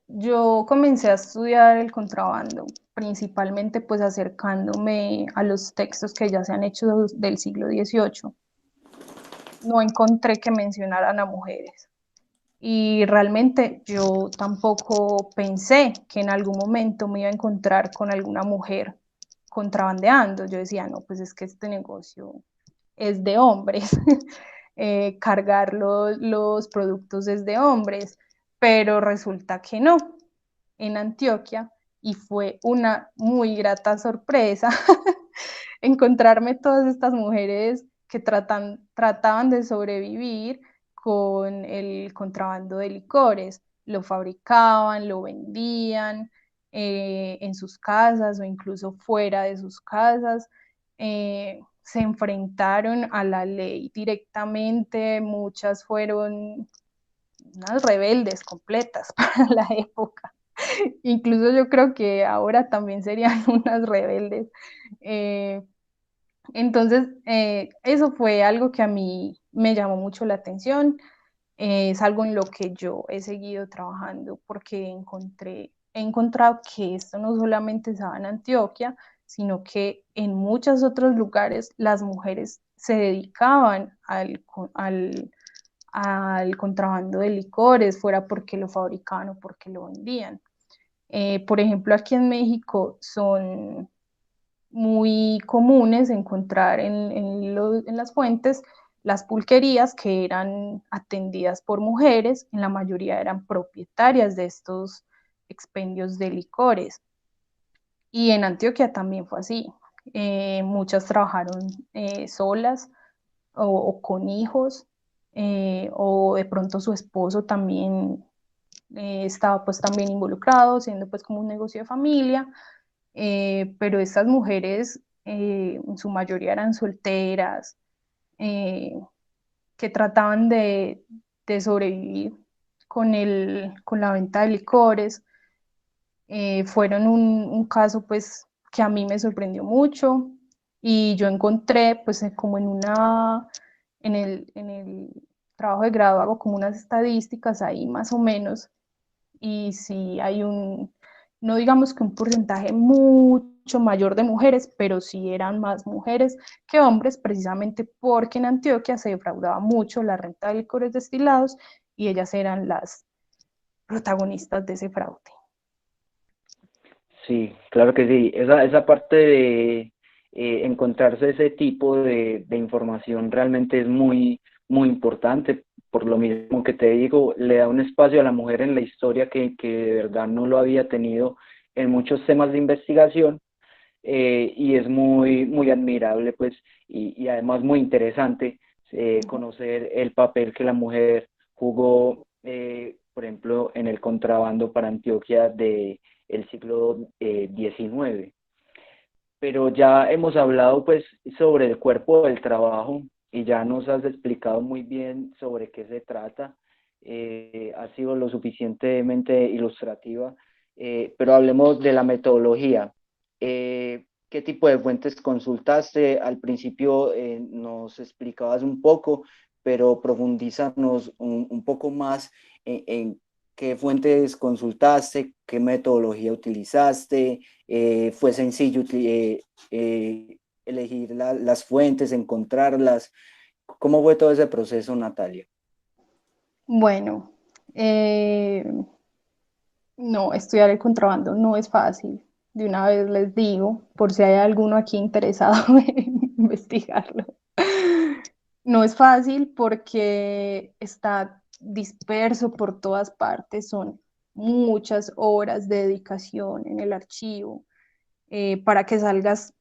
yo comencé a estudiar el contrabando, principalmente pues acercándome a los textos que ya se han hecho del siglo XVIII, no encontré que mencionaran a mujeres. Y realmente yo tampoco pensé que en algún momento me iba a encontrar con alguna mujer contrabandeando. Yo decía, no, pues es que este negocio es de hombres, cargar los productos es de hombres, pero resulta que no, en Antioquia, y fue una muy grata sorpresa encontrarme todas estas mujeres que trataban de sobrevivir con el contrabando de licores, lo fabricaban, lo vendían en sus casas o incluso fuera de sus casas. Se enfrentaron a la ley directamente, muchas fueron unas rebeldes completas para la época. Incluso yo creo que ahora también serían unas rebeldes. Entonces, eso fue algo que a mí me llamó mucho la atención. Es algo en lo que yo he seguido trabajando porque he encontrado que esto no solamente se da en Antioquia, sino que en muchos otros lugares las mujeres se dedicaban al contrabando de licores, fuera porque lo fabricaban o porque lo vendían. Por ejemplo, aquí en México son muy comunes encontrar en las fuentes las pulquerías que eran atendidas por mujeres, en la mayoría eran propietarias de estos expendios de licores. Y en Antioquia también fue así. Muchas trabajaron solas o con hijos, o de pronto su esposo también estaba pues también involucrado, siendo pues como un negocio de familia, pero estas mujeres en su mayoría eran solteras, eh, que trataban de sobrevivir con la venta de licores. Fueron un caso pues que a mí me sorprendió mucho y yo encontré pues como en el trabajo de grado hago como unas estadísticas ahí más o menos y sí hay no digamos que un porcentaje mucho mayor de mujeres, pero sí eran más mujeres que hombres, precisamente porque en Antioquia se defraudaba mucho la renta de licores destilados y ellas eran las protagonistas de ese fraude. Sí, claro que sí. Esa parte de encontrarse ese tipo de información realmente es muy importante. Por lo mismo que te digo, le da un espacio a la mujer en la historia que de verdad no lo había tenido en muchos temas de investigación, y es muy admirable, pues, y además muy interesante conocer el papel que la mujer jugó, por ejemplo, en el contrabando para Antioquia de el siglo XIX. Pero ya hemos hablado, pues, sobre el cuerpo del trabajo y ya nos has explicado muy bien sobre qué se trata. Ha sido lo suficientemente ilustrativa, pero hablemos de la metodología. ¿Qué tipo de fuentes consultaste? Al principio nos explicabas un poco, pero profundízanos un poco más en qué fuentes consultaste, qué metodología utilizaste. ¿Fue sencillo elegir las fuentes, encontrarlas? ¿Cómo fue todo ese proceso, Natalia? Bueno, no, estudiar el contrabando no es fácil. De una vez les digo, por si hay alguno aquí interesado en investigarlo. No es fácil porque está disperso por todas partes, son muchas horas de dedicación en el archivo para que salgas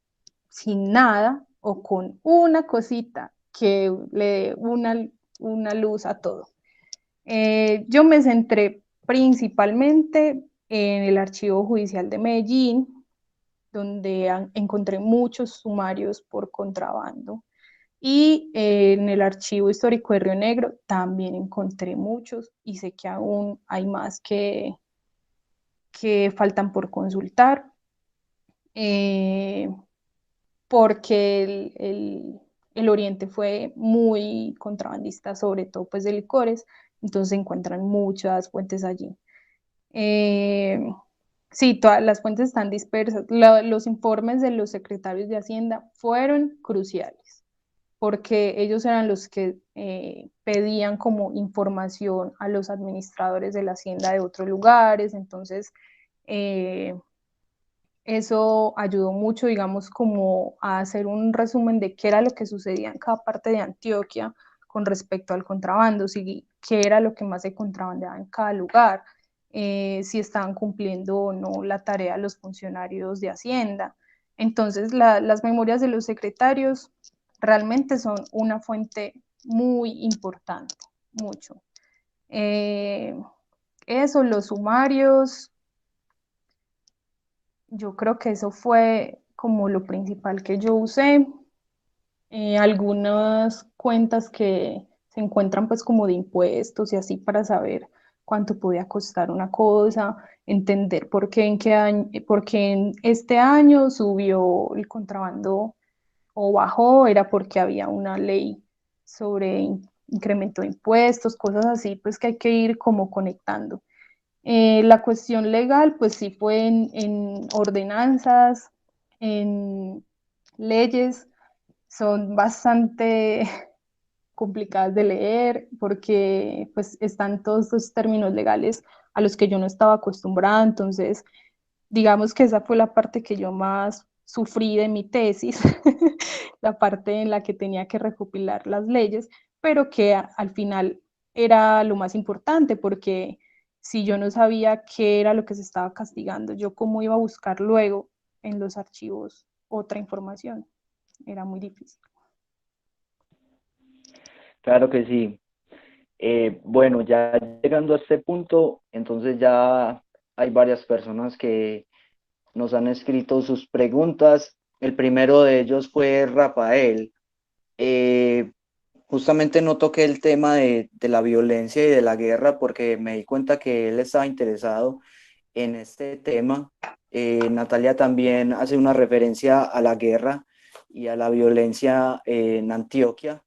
sin nada o con una cosita que le dé una luz a todo. Yo me centré principalmente en el Archivo Judicial de Medellín, donde encontré muchos sumarios por contrabando. Y en el Archivo Histórico de Río Negro también encontré muchos y sé que aún hay más que faltan por consultar, eh, porque el Oriente fue muy contrabandista, sobre todo pues de licores, entonces se encuentran muchas fuentes allí. Eh, sí, todas las fuentes están dispersas. Los informes de los secretarios de Hacienda fueron cruciales porque ellos eran los que pedían como información a los administradores de la Hacienda de otros lugares, entonces eh, eso ayudó mucho, digamos, como a hacer un resumen de qué era lo que sucedía en cada parte de Antioquia con respecto al contrabando, si, qué era lo que más se contrabandeaba en cada lugar, si estaban cumpliendo o no la tarea los funcionarios de Hacienda. Entonces, las memorias de los secretarios realmente son una fuente muy importante, mucho. Eh, eso, los sumarios, yo creo que eso fue como lo principal que yo usé. Algunas cuentas que se encuentran pues como de impuestos y así para saber cuánto podía costar una cosa, entender por qué en qué año, por qué en este año subió el contrabando o bajó, era porque había una ley sobre incremento de impuestos, cosas así, pues que hay que ir como conectando. La cuestión legal, pues sí fue en ordenanzas, en leyes, son bastante complicadas de leer porque pues están todos estos términos legales a los que yo no estaba acostumbrada, entonces digamos que esa fue la parte que yo más sufrí de mi tesis, la parte en la que tenía que recopilar las leyes, pero que al final era lo más importante porque si yo no sabía qué era lo que se estaba castigando, yo cómo iba a buscar luego en los archivos otra información, era muy difícil. Claro que sí. Bueno, ya llegando a este punto, entonces ya hay varias personas que nos han escrito sus preguntas. El primero de ellos fue Rafael. Eh, Justamente no toqué el tema de la violencia y de la guerra porque me di cuenta que él estaba interesado en este tema. Natalia también hace una referencia a la guerra y a la violencia en Antioquia.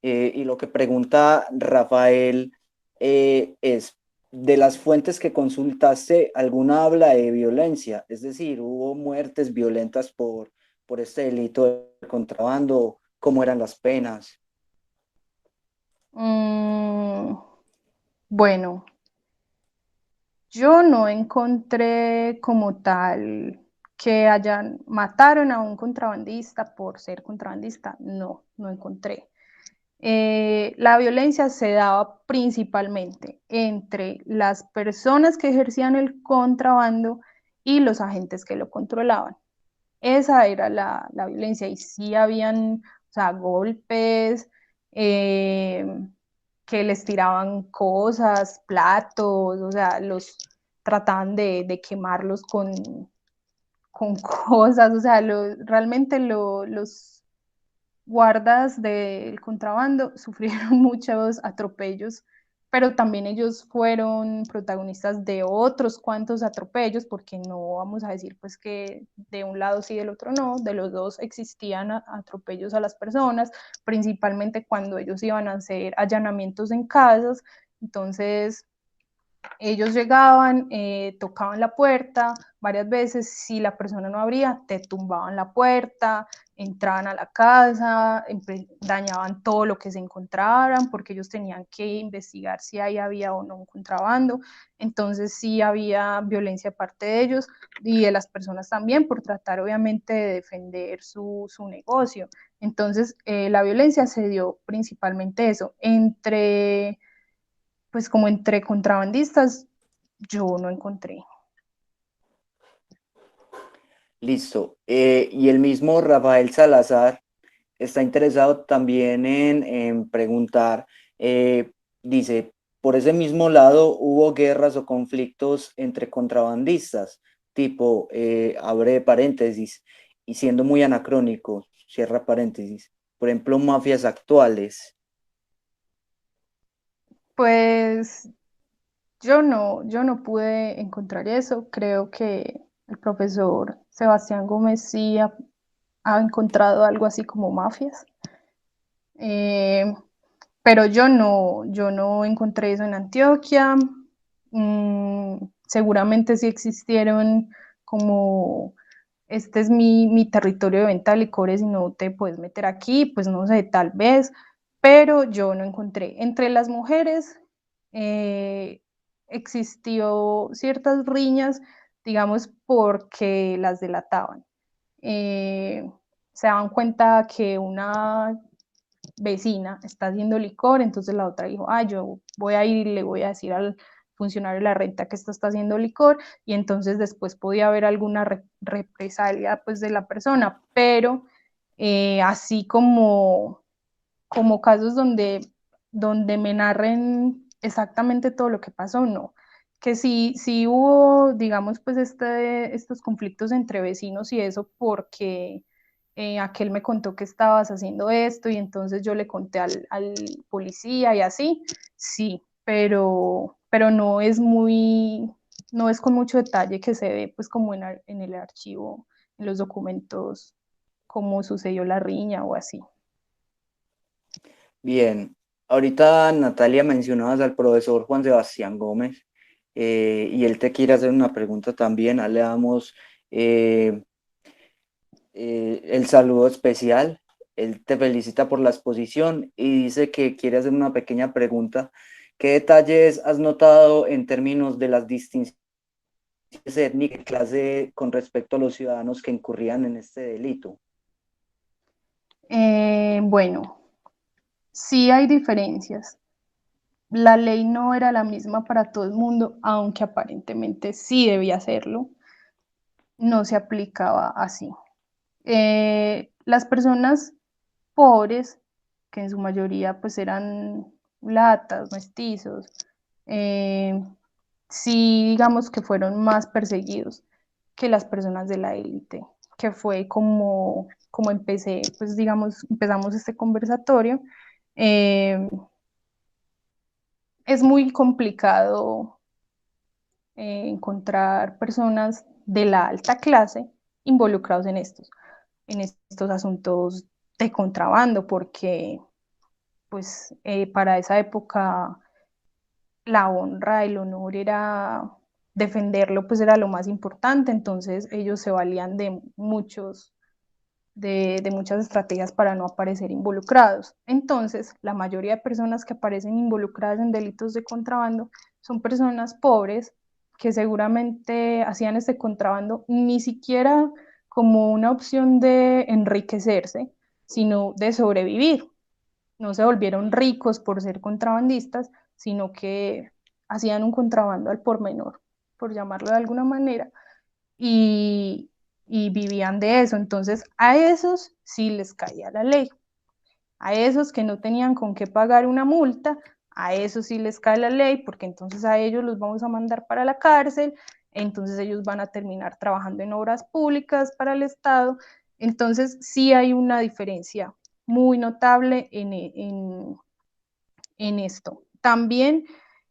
Y lo que pregunta Rafael es, de las fuentes que consultaste, ¿alguna habla de violencia? Es decir, ¿hubo muertes violentas por este delito de contrabando? ¿Cómo eran las penas? Mm, bueno, yo no encontré como tal que hayan mataron a un contrabandista por ser contrabandista. No, no encontré. La violencia se daba principalmente entre las personas que ejercían el contrabando y los agentes que lo controlaban. Esa era la violencia y sí habían, o sea, golpes, eh, que les tiraban cosas, platos, o sea, los trataban de quemarlos con cosas, o sea, realmente los guardas del contrabando sufrieron muchos atropellos, pero también ellos fueron protagonistas de otros cuantos atropellos, porque no vamos a decir pues que de un lado sí, del otro no, de los dos existían atropellos a las personas, principalmente cuando ellos iban a hacer allanamientos en casas. Entonces ellos llegaban, tocaban la puerta varias veces, si la persona no abría, te tumbaban la puerta, entraban a la casa, dañaban todo lo que se encontraran, porque ellos tenían que investigar si ahí había o no un contrabando. Entonces sí había violencia parte de ellos y de las personas también, por tratar obviamente de defender su negocio. Entonces la violencia se dio principalmente eso, pues como entre contrabandistas, yo no encontré. Listo. Y el mismo Rafael Salazar está interesado también en preguntar, dice, por ese mismo lado hubo guerras o conflictos entre contrabandistas, tipo, abre paréntesis, y siendo muy anacrónico, cierra paréntesis, por ejemplo, mafias actuales. Pues yo no pude encontrar eso. Creo que el profesor Sebastián Gómez sí ha encontrado algo así como mafias. Eh, pero yo no encontré eso en Antioquia. Seguramente sí existieron como este es mi territorio de venta de licores y no te puedes meter aquí, pues no sé, tal vez, pero yo no encontré. Entre las mujeres eh, existió ciertas riñas, digamos, porque las delataban. Eh, Se daban cuenta que una vecina está haciendo licor, entonces la otra dijo, ah, yo voy a ir y le voy a decir al funcionario de la renta que esto está haciendo licor, y entonces después podía haber alguna represalia pues de la persona, pero así como casos donde me narren exactamente todo lo que pasó, no. Que sí hubo, digamos, pues estos conflictos entre vecinos y eso porque aquel me contó que estabas haciendo esto y entonces yo le conté al policía y así, sí, pero no es con mucho detalle que se ve pues como en el archivo, en los documentos, cómo sucedió la riña o así. Bien, ahorita Natalia mencionabas al profesor Juan Sebastián Gómez y él te quiere hacer una pregunta también. Le damos eh, el saludo especial. Él te felicita por la exposición y dice que quiere hacer una pequeña pregunta. ¿Qué detalles has notado en términos de las distinciones étnicas de clase con respecto a los ciudadanos que incurrían en este delito? Bueno, sí hay diferencias. La ley no era la misma para todo el mundo, aunque aparentemente sí debía serlo, no se aplicaba así. Las personas pobres, que en su mayoría pues eran latas, mestizos, eh, sí digamos que fueron más perseguidos que las personas de la élite, que fue como empecé, pues digamos, empezamos este conversatorio. Es muy complicado encontrar personas de la alta clase involucrados en estos asuntos de contrabando, porque pues para esa época la honra, el honor era defenderlo, pues era lo más importante, entonces ellos se valían de muchas estrategias para no aparecer involucrados. Entonces, la mayoría de personas que aparecen involucradas en delitos de contrabando son personas pobres que seguramente hacían este contrabando ni siquiera como una opción de enriquecerse, sino de sobrevivir. No se volvieron ricos por ser contrabandistas, sino que hacían un contrabando al por menor, por llamarlo de alguna manera, y, y vivían de eso. Entonces, a esos sí les caía la ley. A esos que no tenían con qué pagar una multa, a esos sí les cae la ley, porque entonces a ellos los vamos a mandar para la cárcel, entonces ellos van a terminar trabajando en obras públicas para el Estado. Entonces, sí hay una diferencia muy notable en esto. También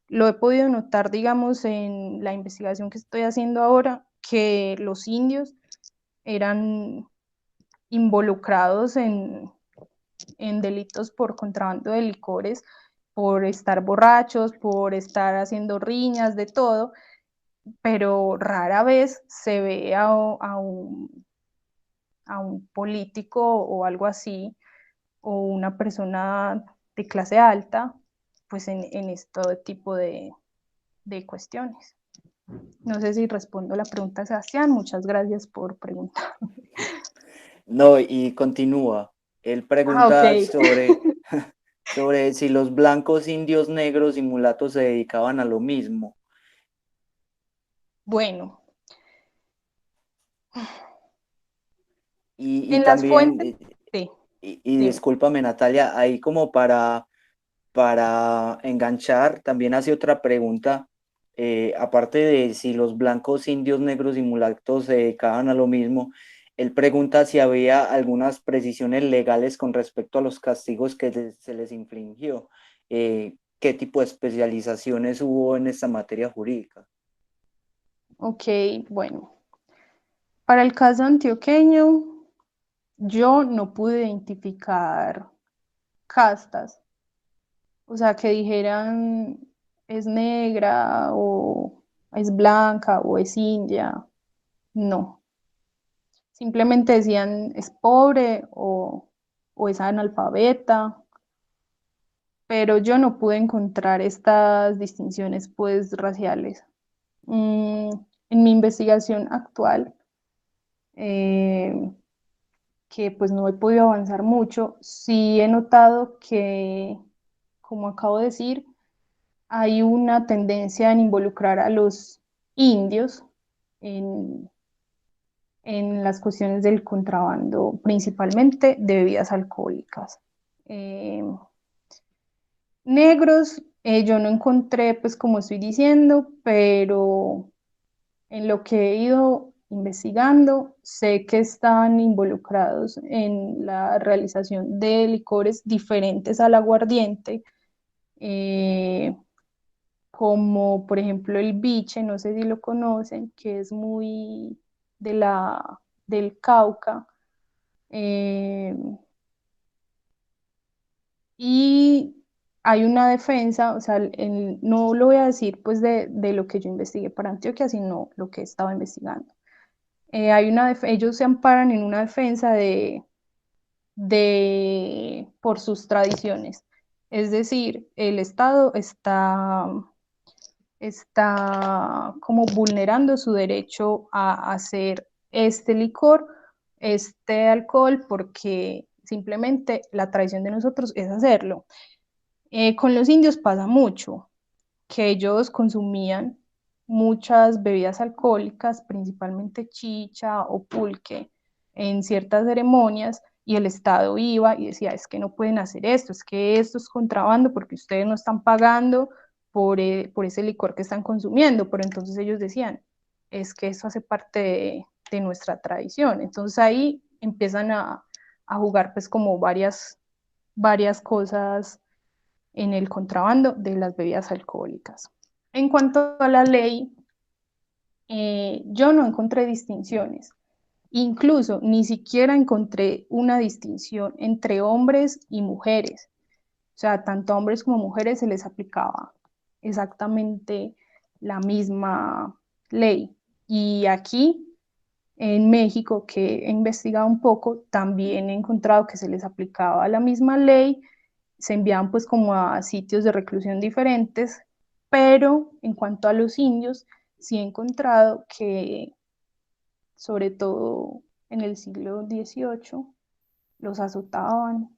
lo he podido notar, digamos, en la investigación que estoy haciendo ahora, que los indios eran involucrados en delitos por contrabando de licores, por estar borrachos, por estar haciendo riñas, de todo, pero rara vez se ve a un político o algo así, o una persona de clase alta, pues en este tipo de cuestiones. No sé si respondo la pregunta, Sebastián. Muchas gracias por preguntar. No, y continúa. Él Ah, ok. pregunta sobre si los blancos, indios, negros y mulatos se dedicaban a lo mismo. Bueno, Y en las también, fuentes, sí, y dime. discúlpame Natalia, ahí como para enganchar, también hace otra pregunta, aparte de si los blancos, indios, negros y mulatos se dedicaban a lo mismo, él pregunta si había algunas precisiones legales con respecto a los castigos que se les infligió, qué tipo de especializaciones hubo en esta materia jurídica. Ok, bueno. Para el caso antioqueño, yo no pude identificar castas, o sea, que dijeran es negra o es blanca o es india, no. Simplemente decían es pobre o es analfabeta, pero yo no pude encontrar estas distinciones pues raciales. Mm, en mi investigación actual, eh, que pues no he podido avanzar mucho, sí he notado que, como acabo de decir, hay una tendencia en involucrar a los indios en, en las cuestiones del contrabando, principalmente de bebidas alcohólicas. Eh, Negros, yo no encontré, pues como estoy diciendo, pero en lo que he ido investigando, sé que están involucrados en la realización de licores diferentes al aguardiente, eh, como por ejemplo el biche, no sé si lo conocen, que es muy de del Cauca. eh, y hay una defensa, o sea, no lo voy a decir pues de lo que yo investigué para Antioquia, sino lo que estaba investigando. Ellos se amparan en una defensa por sus tradiciones. Es decir, el Estado está como vulnerando su derecho a hacer este licor, este alcohol, porque simplemente la tradición de nosotros es hacerlo. Con los indios pasa mucho, que ellos consumían muchas bebidas alcohólicas, principalmente chicha o pulque, en ciertas ceremonias, y el Estado iba y decía, es que no pueden hacer esto, es que esto es contrabando porque ustedes no están pagando por ese licor que están consumiendo, pero entonces ellos decían, es que eso hace parte de nuestra tradición. Entonces ahí empiezan a jugar pues como varias cosas en el contrabando de las bebidas alcohólicas. En cuanto a la ley, yo no encontré distinciones. Incluso ni siquiera encontré una distinción entre hombres y mujeres. O sea, tanto a hombres como a mujeres se les aplicaba exactamente la misma ley. Y aquí en México, que he investigado un poco, también he encontrado que se les aplicaba la misma ley, se enviaban pues como a sitios de reclusión diferentes, pero en cuanto a los indios, sí he encontrado que sobre todo en el siglo XVIII los azotaban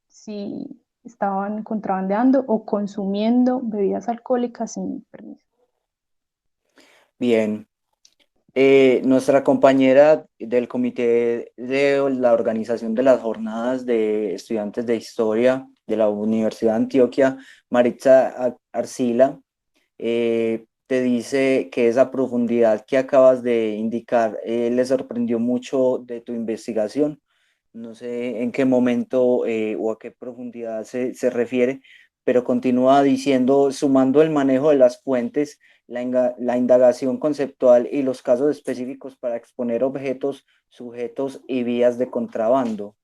si estaban contrabandeando o consumiendo bebidas alcohólicas sin permiso. Bien. Nuestra compañera del comité de la organización de las jornadas de estudiantes de historia de la Universidad de Antioquia, Maritza Arcila, te dice que esa profundidad que acabas de indicar le sorprendió mucho de tu investigación. No sé en qué momento o a qué profundidad se refiere, pero continúa diciendo, sumando el manejo de las fuentes, la indagación conceptual y los casos específicos para exponer objetos, sujetos y vías de contrabando.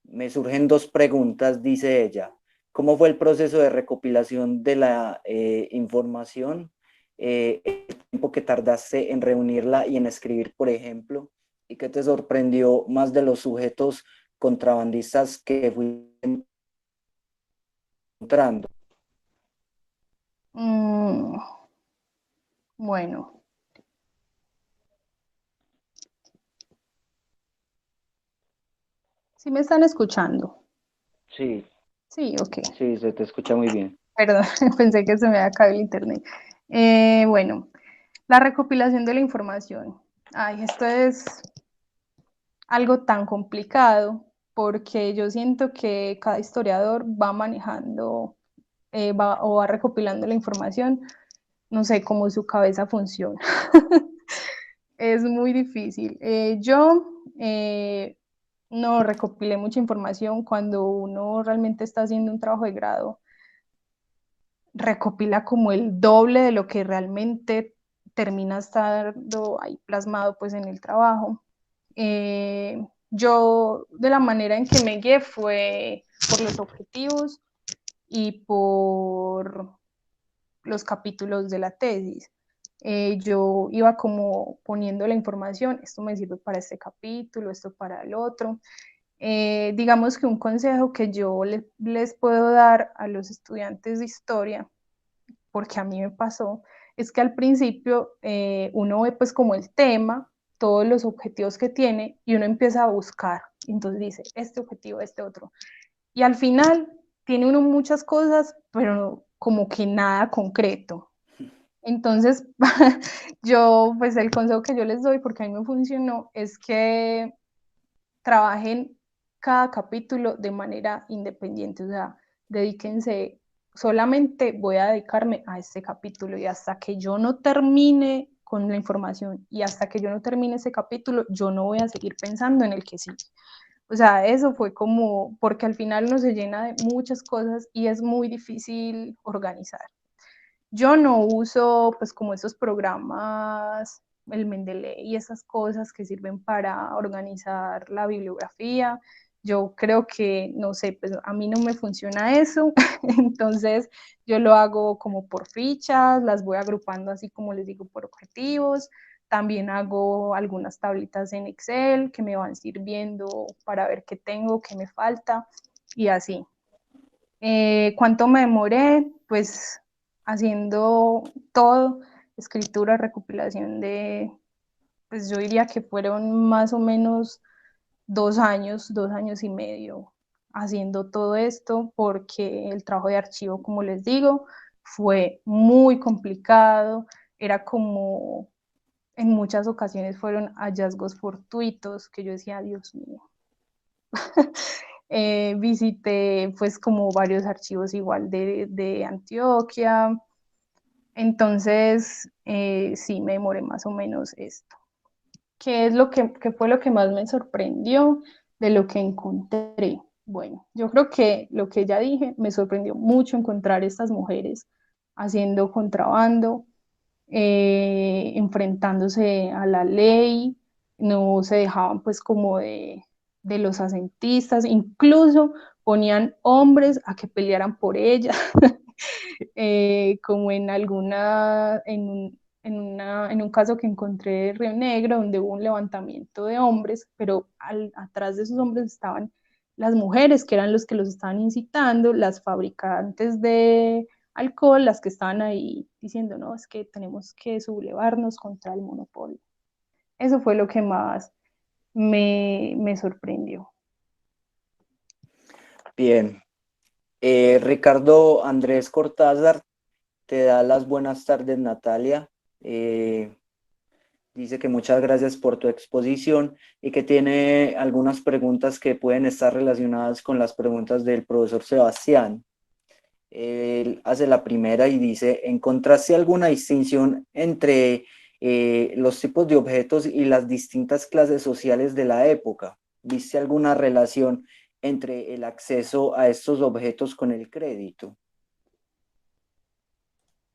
Me surgen dos preguntas, dice ella. ¿Cómo fue el proceso de recopilación de la información? El tiempo que tardaste en reunirla y en escribir, por ejemplo, ¿y qué te sorprendió más de los sujetos contrabandistas que fuiste encontrando? Mm, bueno, ¿sí me están escuchando? Sí, Sí, ok. sí, se te escucha muy bien. Perdón, pensé que se me había acabado el internet. Bueno, la recopilación de la información. Ay, esto es algo tan complicado porque yo siento que cada historiador va manejando o va recopilando la información, no sé cómo su cabeza funciona. Es muy difícil. Yo no recopilé mucha información cuando uno realmente está haciendo un trabajo de grado, recopila como el doble de lo que realmente termina estando ahí plasmado pues en el trabajo. Yo de la manera en que me guié fue por los objetivos y por los capítulos de la tesis. Yo iba como poniendo la información, esto me sirve para este capítulo, esto para el otro. Digamos que un consejo que yo les puedo dar a los estudiantes de historia, porque a mí me pasó, es que al principio uno ve pues como el tema, todos los objetivos que tiene y uno empieza a buscar. Entonces dice, este objetivo, este otro. Y al final tiene uno muchas cosas, pero como que nada concreto. Entonces, yo, pues el consejo que yo les doy, porque a mí me funcionó, es que trabajen cada capítulo de manera independiente, o sea, dedíquense, solamente voy a dedicarme a este capítulo y hasta que yo no termine con la información y hasta que yo no termine ese capítulo, yo no voy a seguir pensando en el que sigue. O sea, eso fue como, porque al final uno se llena de muchas cosas y es muy difícil organizar. Yo no uso pues como esos programas, el Mendeley y esas cosas que sirven para organizar la bibliografía. Yo creo que, no sé, pues a mí no me funciona eso, entonces yo lo hago como por fichas, las voy agrupando así como les digo por objetivos. También hago algunas tablitas en Excel que me van sirviendo para ver qué tengo, qué me falta y así. ¿Cuánto me demoré? Pues haciendo todo, escritura, recopilación pues yo diría que fueron más o menos 2 años, 2 años y medio haciendo todo esto, porque el trabajo de archivo, como les digo, fue muy complicado, era como, en muchas ocasiones fueron hallazgos fortuitos que yo decía, Dios mío. Visité pues como varios archivos igual de Antioquia, entonces sí me demoré más o menos esto. ¿Qué es qué fue lo que más me sorprendió de lo que encontré? Bueno, yo creo que lo que ya dije, me sorprendió mucho encontrar estas mujeres haciendo contrabando, enfrentándose a la ley, no se dejaban pues como de los asentistas, incluso ponían hombres a que pelearan por ellas, como en en un caso que encontré de Río Negro, donde hubo un levantamiento de hombres, pero atrás de esos hombres estaban las mujeres, que eran los que los estaban incitando, las fabricantes de alcohol, las que estaban ahí diciendo, no, es que tenemos que sublevarnos contra el monopolio. Eso fue lo que más me sorprendió. Bien. Ricardo Andrés Cortázar te da las buenas tardes, Natalia. Eh, Dice que muchas gracias por tu exposición y que tiene algunas preguntas que pueden estar relacionadas con las preguntas del profesor Sebastián. Él hace la primera y dice, ¿encontraste alguna distinción entre los tipos de objetos y las distintas clases sociales de la época? ¿Viste alguna relación entre el acceso a estos objetos con el crédito?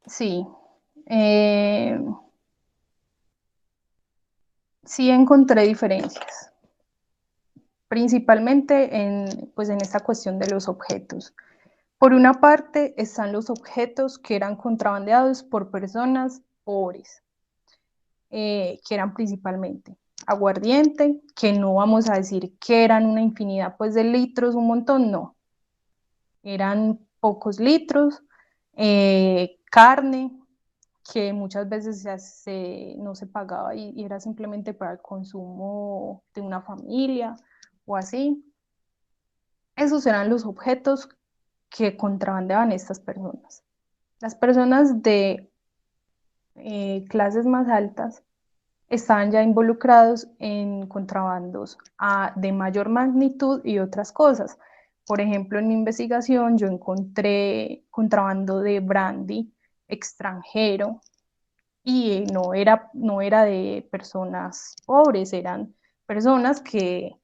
Sí, eh, sí encontré diferencias, principalmente pues en esta cuestión de los objetos. Por una parte están los objetos que eran contrabandeados por personas pobres, que eran principalmente aguardiente, que no vamos a decir que eran una infinidad pues de litros, un montón, no, eran pocos litros, carne, que muchas veces no se pagaba y era simplemente para el consumo de una familia o así. Esos eran los objetos que contrabandeaban estas personas. Las personas de clases más altas estaban ya involucrados en contrabandos de mayor magnitud y otras cosas. Por ejemplo, en mi investigación yo encontré contrabando de brandy extranjero y no era de personas pobres, eran personas que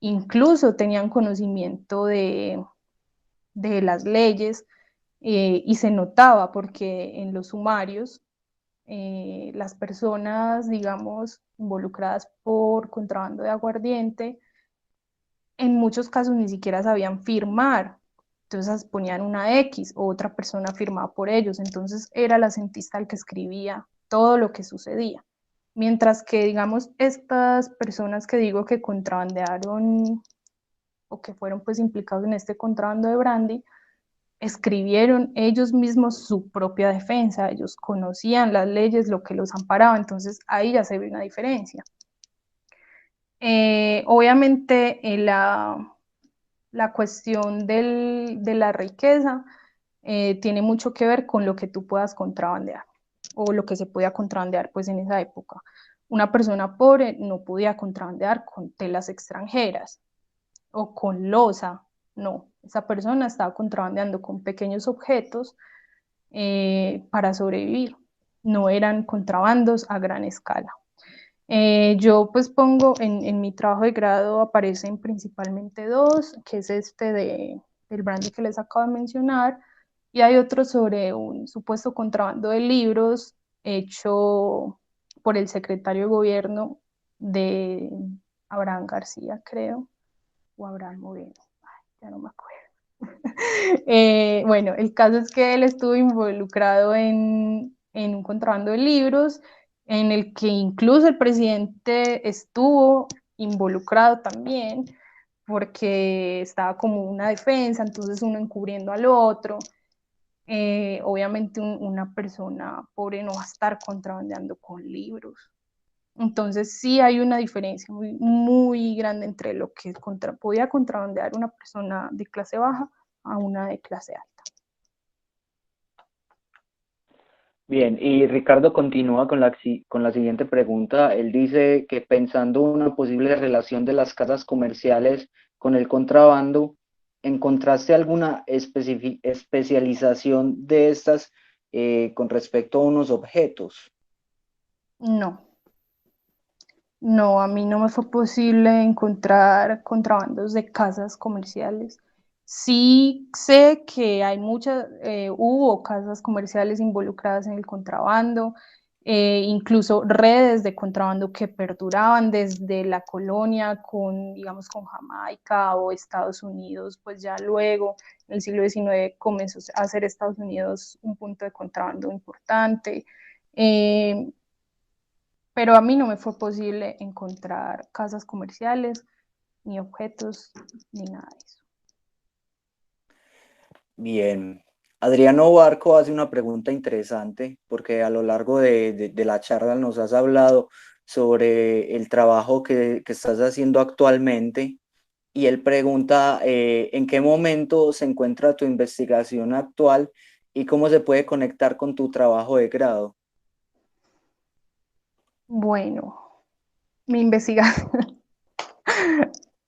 incluso tenían conocimiento de las leyes, y se notaba porque en los sumarios las personas, digamos, involucradas por contrabando de aguardiente, en muchos casos ni siquiera sabían firmar. Entonces ponían una X o otra persona firmaba por ellos. Entonces era la centista el que escribía todo lo que sucedía. Mientras que, digamos, estas personas que digo que contrabandearon o que fueron pues implicados en este contrabando de brandy, escribieron ellos mismos su propia defensa, ellos conocían las leyes, lo que los amparaba, entonces ahí ya se ve una diferencia. Obviamente la cuestión de la riqueza tiene mucho que ver con lo que tú puedas contrabandear o lo que se podía contrabandear pues en esa época. Una persona pobre no podía contrabandear con telas extranjeras o con loza, no, esa persona estaba contrabandeando con pequeños objetos para sobrevivir, no eran contrabandos a gran escala. Yo pues pongo en mi trabajo de grado aparecen principalmente dos, que es del brandy que les acabo de mencionar, y hay otro sobre un supuesto contrabando de libros hecho por el secretario de gobierno de Abraham García, creo, o Abraham Moreno, ya no me acuerdo. Bueno, el caso es que él estuvo involucrado en un contrabando de libros, en el que incluso el presidente estuvo involucrado también, porque estaba como una defensa, entonces uno encubriendo al otro. Obviamente una persona pobre no va a estar contrabandeando con libros. Entonces sí hay una diferencia muy, muy grande entre lo que podía contrabandear una persona de clase baja a una de clase alta. Bien, y Ricardo continúa con con la siguiente pregunta. Él dice que pensando una posible relación de las casas comerciales con el contrabando, ¿encontraste alguna especialización de estas con respecto a unos objetos? No, No, a mí no me fue posible encontrar contrabandos de casas comerciales. Sí sé que hay hubo casas comerciales involucradas en el contrabando, incluso redes de contrabando que perduraban desde la colonia con, digamos, con Jamaica o Estados Unidos, pues ya luego, en el siglo XIX, comenzó a ser Estados Unidos un punto de contrabando importante. Eh, pero a mí no me fue posible encontrar casas comerciales, ni objetos, ni nada de eso. Bien. Adriano Barco hace una pregunta interesante porque a lo largo de la charla nos has hablado sobre el trabajo que estás haciendo actualmente y él pregunta en qué momento se encuentra tu investigación actual y cómo se puede conectar con tu trabajo de grado. Bueno, mi investigación.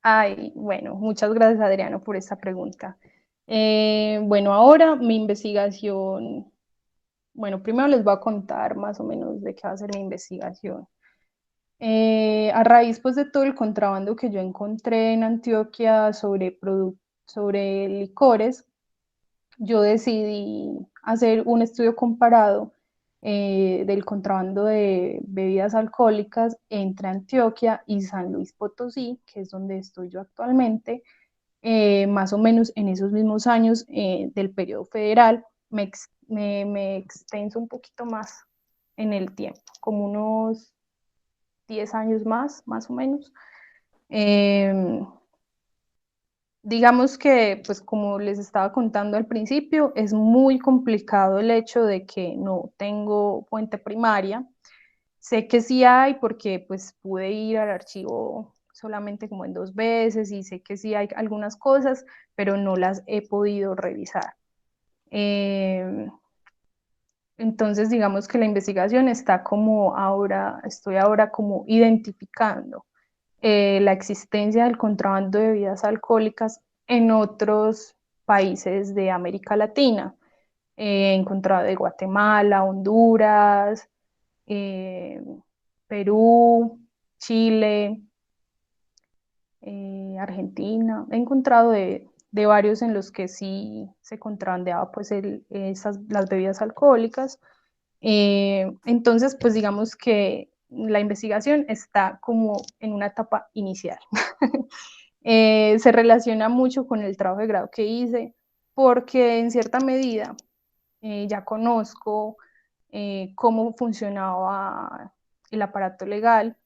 Ay, bueno, muchas gracias Adriano por esta pregunta. Bueno, ahora mi investigación, bueno, primero les voy a contar más o menos de qué va a ser mi investigación. A raíz pues de todo el contrabando que yo encontré en Antioquia sobre licores, yo decidí hacer un estudio comparado del contrabando de bebidas alcohólicas entre Antioquia y San Luis Potosí, que es donde estoy yo actualmente, más o menos en esos mismos años del periodo federal. Me extenso un poquito más en el tiempo, como unos 10 años más o menos. Eh, Digamos que, pues como les estaba contando al principio, es muy complicado el hecho de que no tengo fuente primaria. Sé que sí hay porque pues pude ir al archivo solamente como en 2 veces y sé que sí hay algunas cosas, pero no las he podido revisar. Eh, entonces, digamos que la investigación está como ahora, estoy ahora como identificando la existencia del contrabando de bebidas alcohólicas en otros países de América Latina. He encontrado de Guatemala, Honduras, eh, Perú, Chile, Argentina. He encontrado de varios en los que sí se contrabandeaba pues las bebidas alcohólicas. Entonces, pues digamos que la investigación está como en una etapa inicial. Se relaciona mucho con el trabajo de grado que hice, porque en cierta medida ya conozco cómo funcionaba el aparato legal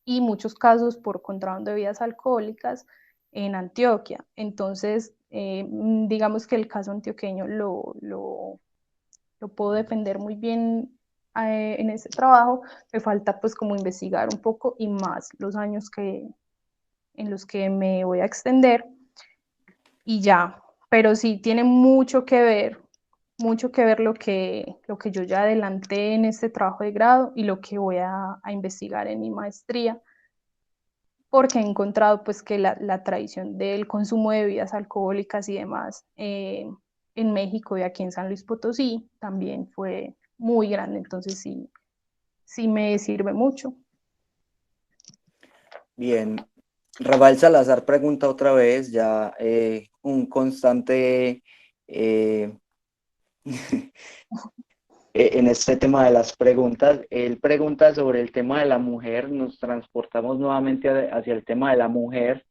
y muchos casos por contrabando de bebidas alcohólicas en Antioquia. Entonces, digamos que el caso antioqueño lo puedo defender muy bien en este trabajo. Me falta pues como investigar un poco y más los años en los que me voy a extender y ya. Pero sí tiene mucho que ver lo que yo ya adelanté en este trabajo de grado y lo que voy a investigar en mi maestría, porque he encontrado pues que la tradición del consumo de bebidas alcohólicas y demás en México y aquí en San Luis Potosí también fue muy grande, entonces sí, sí me sirve mucho. Bien, Rafael Salazar pregunta otra vez, ya un constante eh, en este tema de las preguntas. Él pregunta sobre el tema de la mujer, nos transportamos nuevamente hacia el tema de la mujer,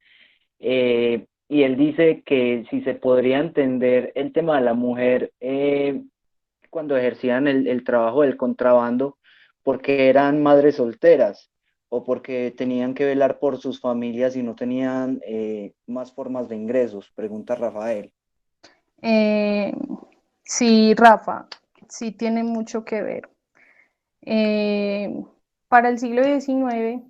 y él dice que si se podría entender el tema de la mujer cuando ejercían el trabajo del contrabando, porque eran madres solteras o porque tenían que velar por sus familias y no tenían más formas de ingresos, pregunta Rafael. Eh, sí, Rafa, sí tiene mucho que ver. Eh, para el siglo XIX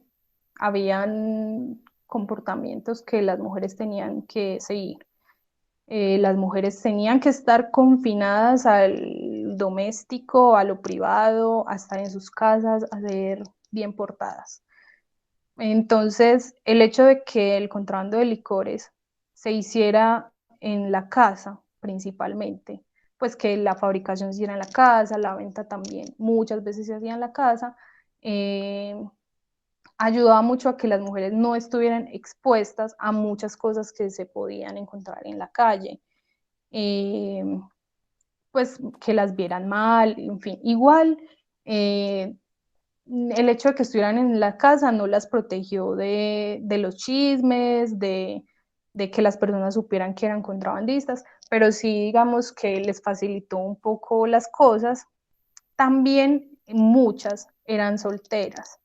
habían comportamientos que las mujeres tenían que seguir. Las mujeres tenían que estar confinadas al doméstico, a lo privado, a estar en sus casas, a ser bien portadas. Entonces, el hecho de que el contrabando de licores se hiciera en la casa principalmente, pues que la fabricación se hiciera en la casa, la venta también muchas veces se hacía en la casa, eh, ayudaba mucho a que las mujeres no estuvieran expuestas a muchas cosas que se podían encontrar en la calle. Pues que las vieran mal, en fin, igual el hecho de que estuvieran en la casa no las protegió de los chismes, de que las personas supieran que eran contrabandistas, pero sí digamos que les facilitó un poco las cosas. También muchas eran solteras.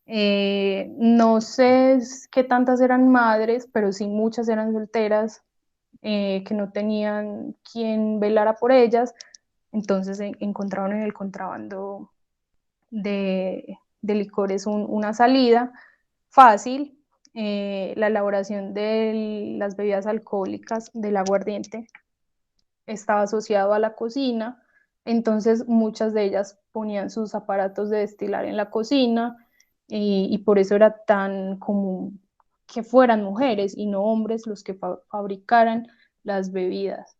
No sé qué tantas eran madres, pero sí muchas eran solteras, que no tenían quien velara por ellas, entonces encontraron en el contrabando de licores una salida fácil. La elaboración de las bebidas alcohólicas, del aguardiente, estaba asociado a la cocina, entonces muchas de ellas ponían sus aparatos de destilar en la cocina, y por eso era tan común que fueran mujeres y no hombres los que fabricaran las bebidas.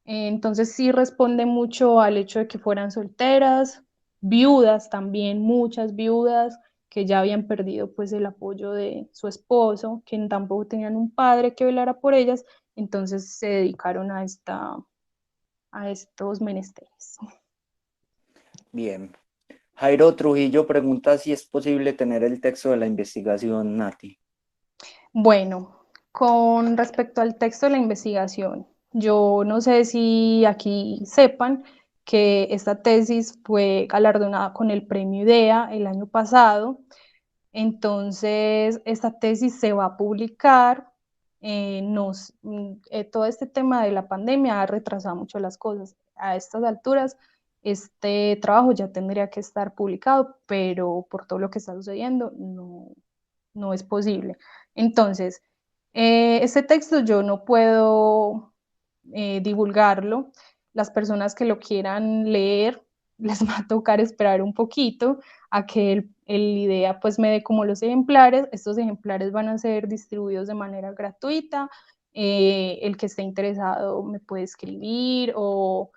Entonces sí responde mucho al hecho de que fueran solteras, viudas también, muchas viudas que ya habían perdido pues el apoyo de su esposo, que tampoco tenían un padre que velara por ellas, entonces se dedicaron a estos menesteres. Bien. Jairo Trujillo pregunta si es posible tener el texto de la investigación, Nati. Bueno, con respecto al texto de la investigación, yo no sé si aquí sepan que esta tesis fue galardonada con el premio IDEA el año pasado. Entonces, esta tesis se va a publicar. Todo este tema de la pandemia ha retrasado mucho las cosas. A estas alturas, este trabajo ya tendría que estar publicado, pero por todo lo que está sucediendo, no es posible. Entonces, este texto yo no puedo divulgarlo. Las personas que lo quieran leer, les va a tocar esperar un poquito a que el IDEA pues me dé como los ejemplares. Estos ejemplares van a ser distribuidos de manera gratuita. El que esté interesado me puede escribir, o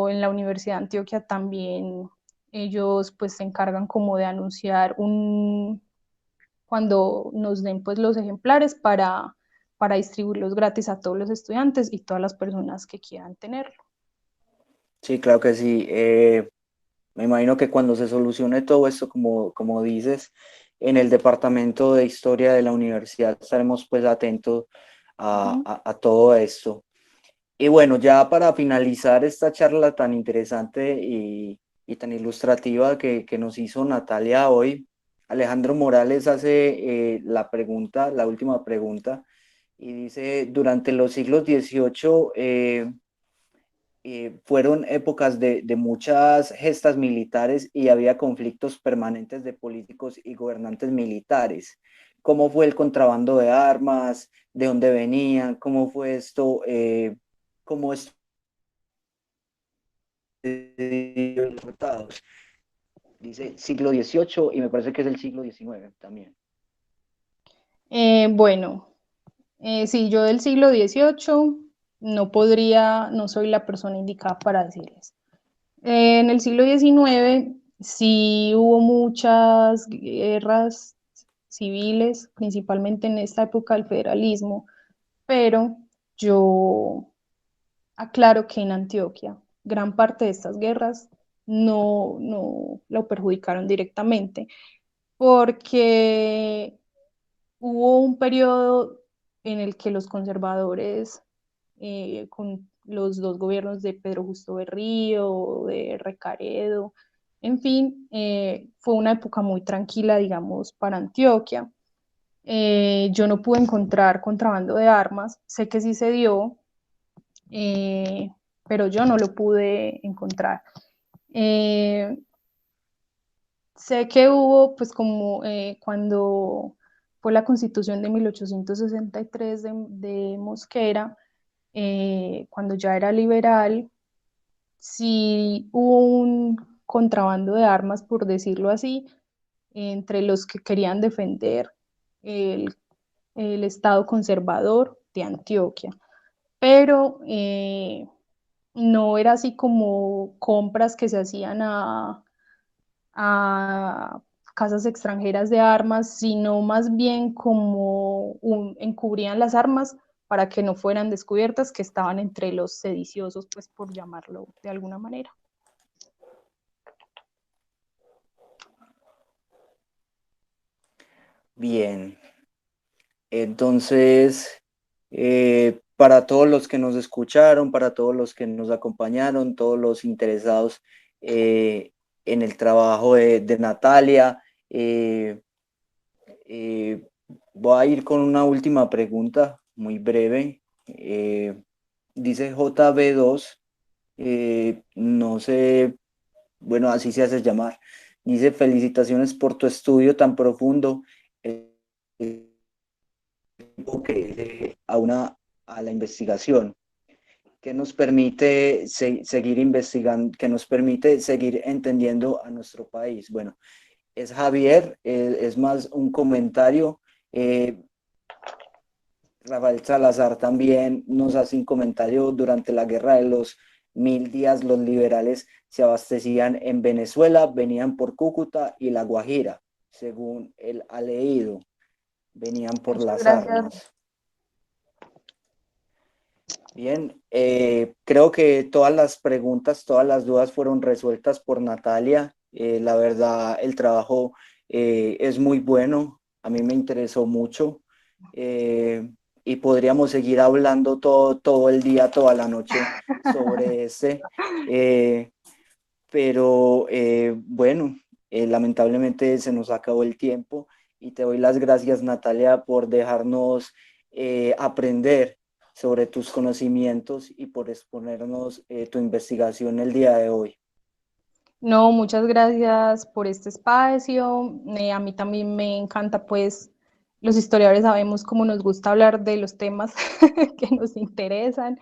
en la Universidad de Antioquia también ellos pues se encargan como de anunciar cuando nos den pues los ejemplares para distribuirlos gratis a todos los estudiantes y todas las personas que quieran tenerlo. Sí, claro que sí. Me imagino que cuando se solucione todo esto, como dices, en el departamento de historia de la universidad estaremos pues atentos a todo esto. Y bueno, ya para finalizar esta charla tan interesante y tan ilustrativa que nos hizo Natalia hoy, Alejandro Morales hace la pregunta, la última pregunta, y dice, durante los siglos XVIII fueron épocas de muchas gestas militares y había conflictos permanentes de políticos y gobernantes militares. ¿Cómo fue el contrabando de armas? ¿De dónde venían? ¿Cómo fue esto? ¿Cómo es los tratados? Dice siglo XVIII y me parece que es el siglo XIX también. Bueno, sí, yo del siglo XVIII no soy la persona indicada para decirles. En el siglo XIX sí hubo muchas guerras civiles, principalmente en esta época del federalismo, pero yo aclaro que en Antioquia gran parte de estas guerras no lo perjudicaron directamente, porque hubo un periodo en el que los conservadores, con los dos gobiernos de Pedro Justo Berrío, de Recaredo, en fin, fue una época muy tranquila, digamos, para Antioquia. Yo no pude encontrar contrabando de armas, sé que sí se dio, eh, pero yo no lo pude encontrar. Eh, Sé que hubo, pues como cuando fue la constitución de 1863 de Mosquera, cuando ya era liberal, sí hubo un contrabando de armas, por decirlo así, entre los que querían defender el, el estado conservador de Antioquia. Pero no era así como compras que se hacían a casas extranjeras de armas, sino más bien como encubrían las armas para que no fueran descubiertas, que estaban entre los sediciosos, pues por llamarlo de alguna manera. Bien, entonces, para todos los que nos escucharon, para todos los que nos acompañaron, todos los interesados eh, en el trabajo de Natalia, eh, eh, voy a ir con una última pregunta muy breve. Dice JB2, no sé, bueno, así se hace llamar. Dice, felicitaciones por tu estudio tan profundo. Que a la investigación, que nos permite seguir investigando, que nos permite seguir entendiendo a nuestro país. Bueno, es Javier, es más un comentario. Rafael Salazar también nos hace un comentario: durante la guerra de los 1000 días, los liberales se abastecían en Venezuela, venían por Cúcuta y La Guajira, según él ha leído, venían por Muchas las gracias. armas. Bien, creo que todas las preguntas, todas las dudas fueron resueltas por Natalia. La verdad, el trabajo es muy bueno, a mí me interesó mucho, eh, y podríamos seguir hablando todo el día, toda la noche sobre este, eh, pero bueno, lamentablemente se nos acabó el tiempo y te doy las gracias, Natalia, por dejarnos aprender sobre tus conocimientos y por exponernos tu investigación el día de hoy. No, muchas gracias por este espacio. A mí también me encanta, pues, los historiadores sabemos cómo nos gusta hablar de los temas que nos interesan.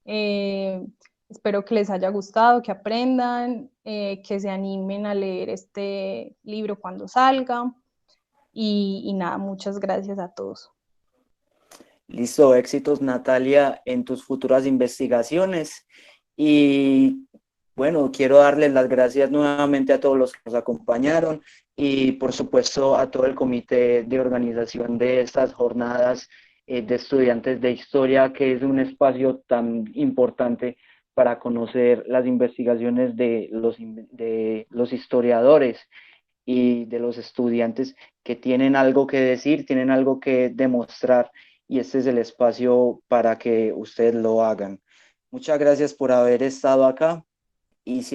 Eh, Espero que les haya gustado, que aprendan, que se animen a leer este libro cuando salga. Y nada, muchas gracias a todos. Listo, éxitos, Natalia, en tus futuras investigaciones. Y bueno, quiero darles las gracias nuevamente a todos los que nos acompañaron y por supuesto a todo el comité de organización de estas jornadas de estudiantes de historia, que es un espacio tan importante para conocer las investigaciones de los historiadores y de los estudiantes que tienen algo que decir, tienen algo que demostrar, y este es el espacio para que ustedes lo hagan. Muchas gracias por haber estado acá y si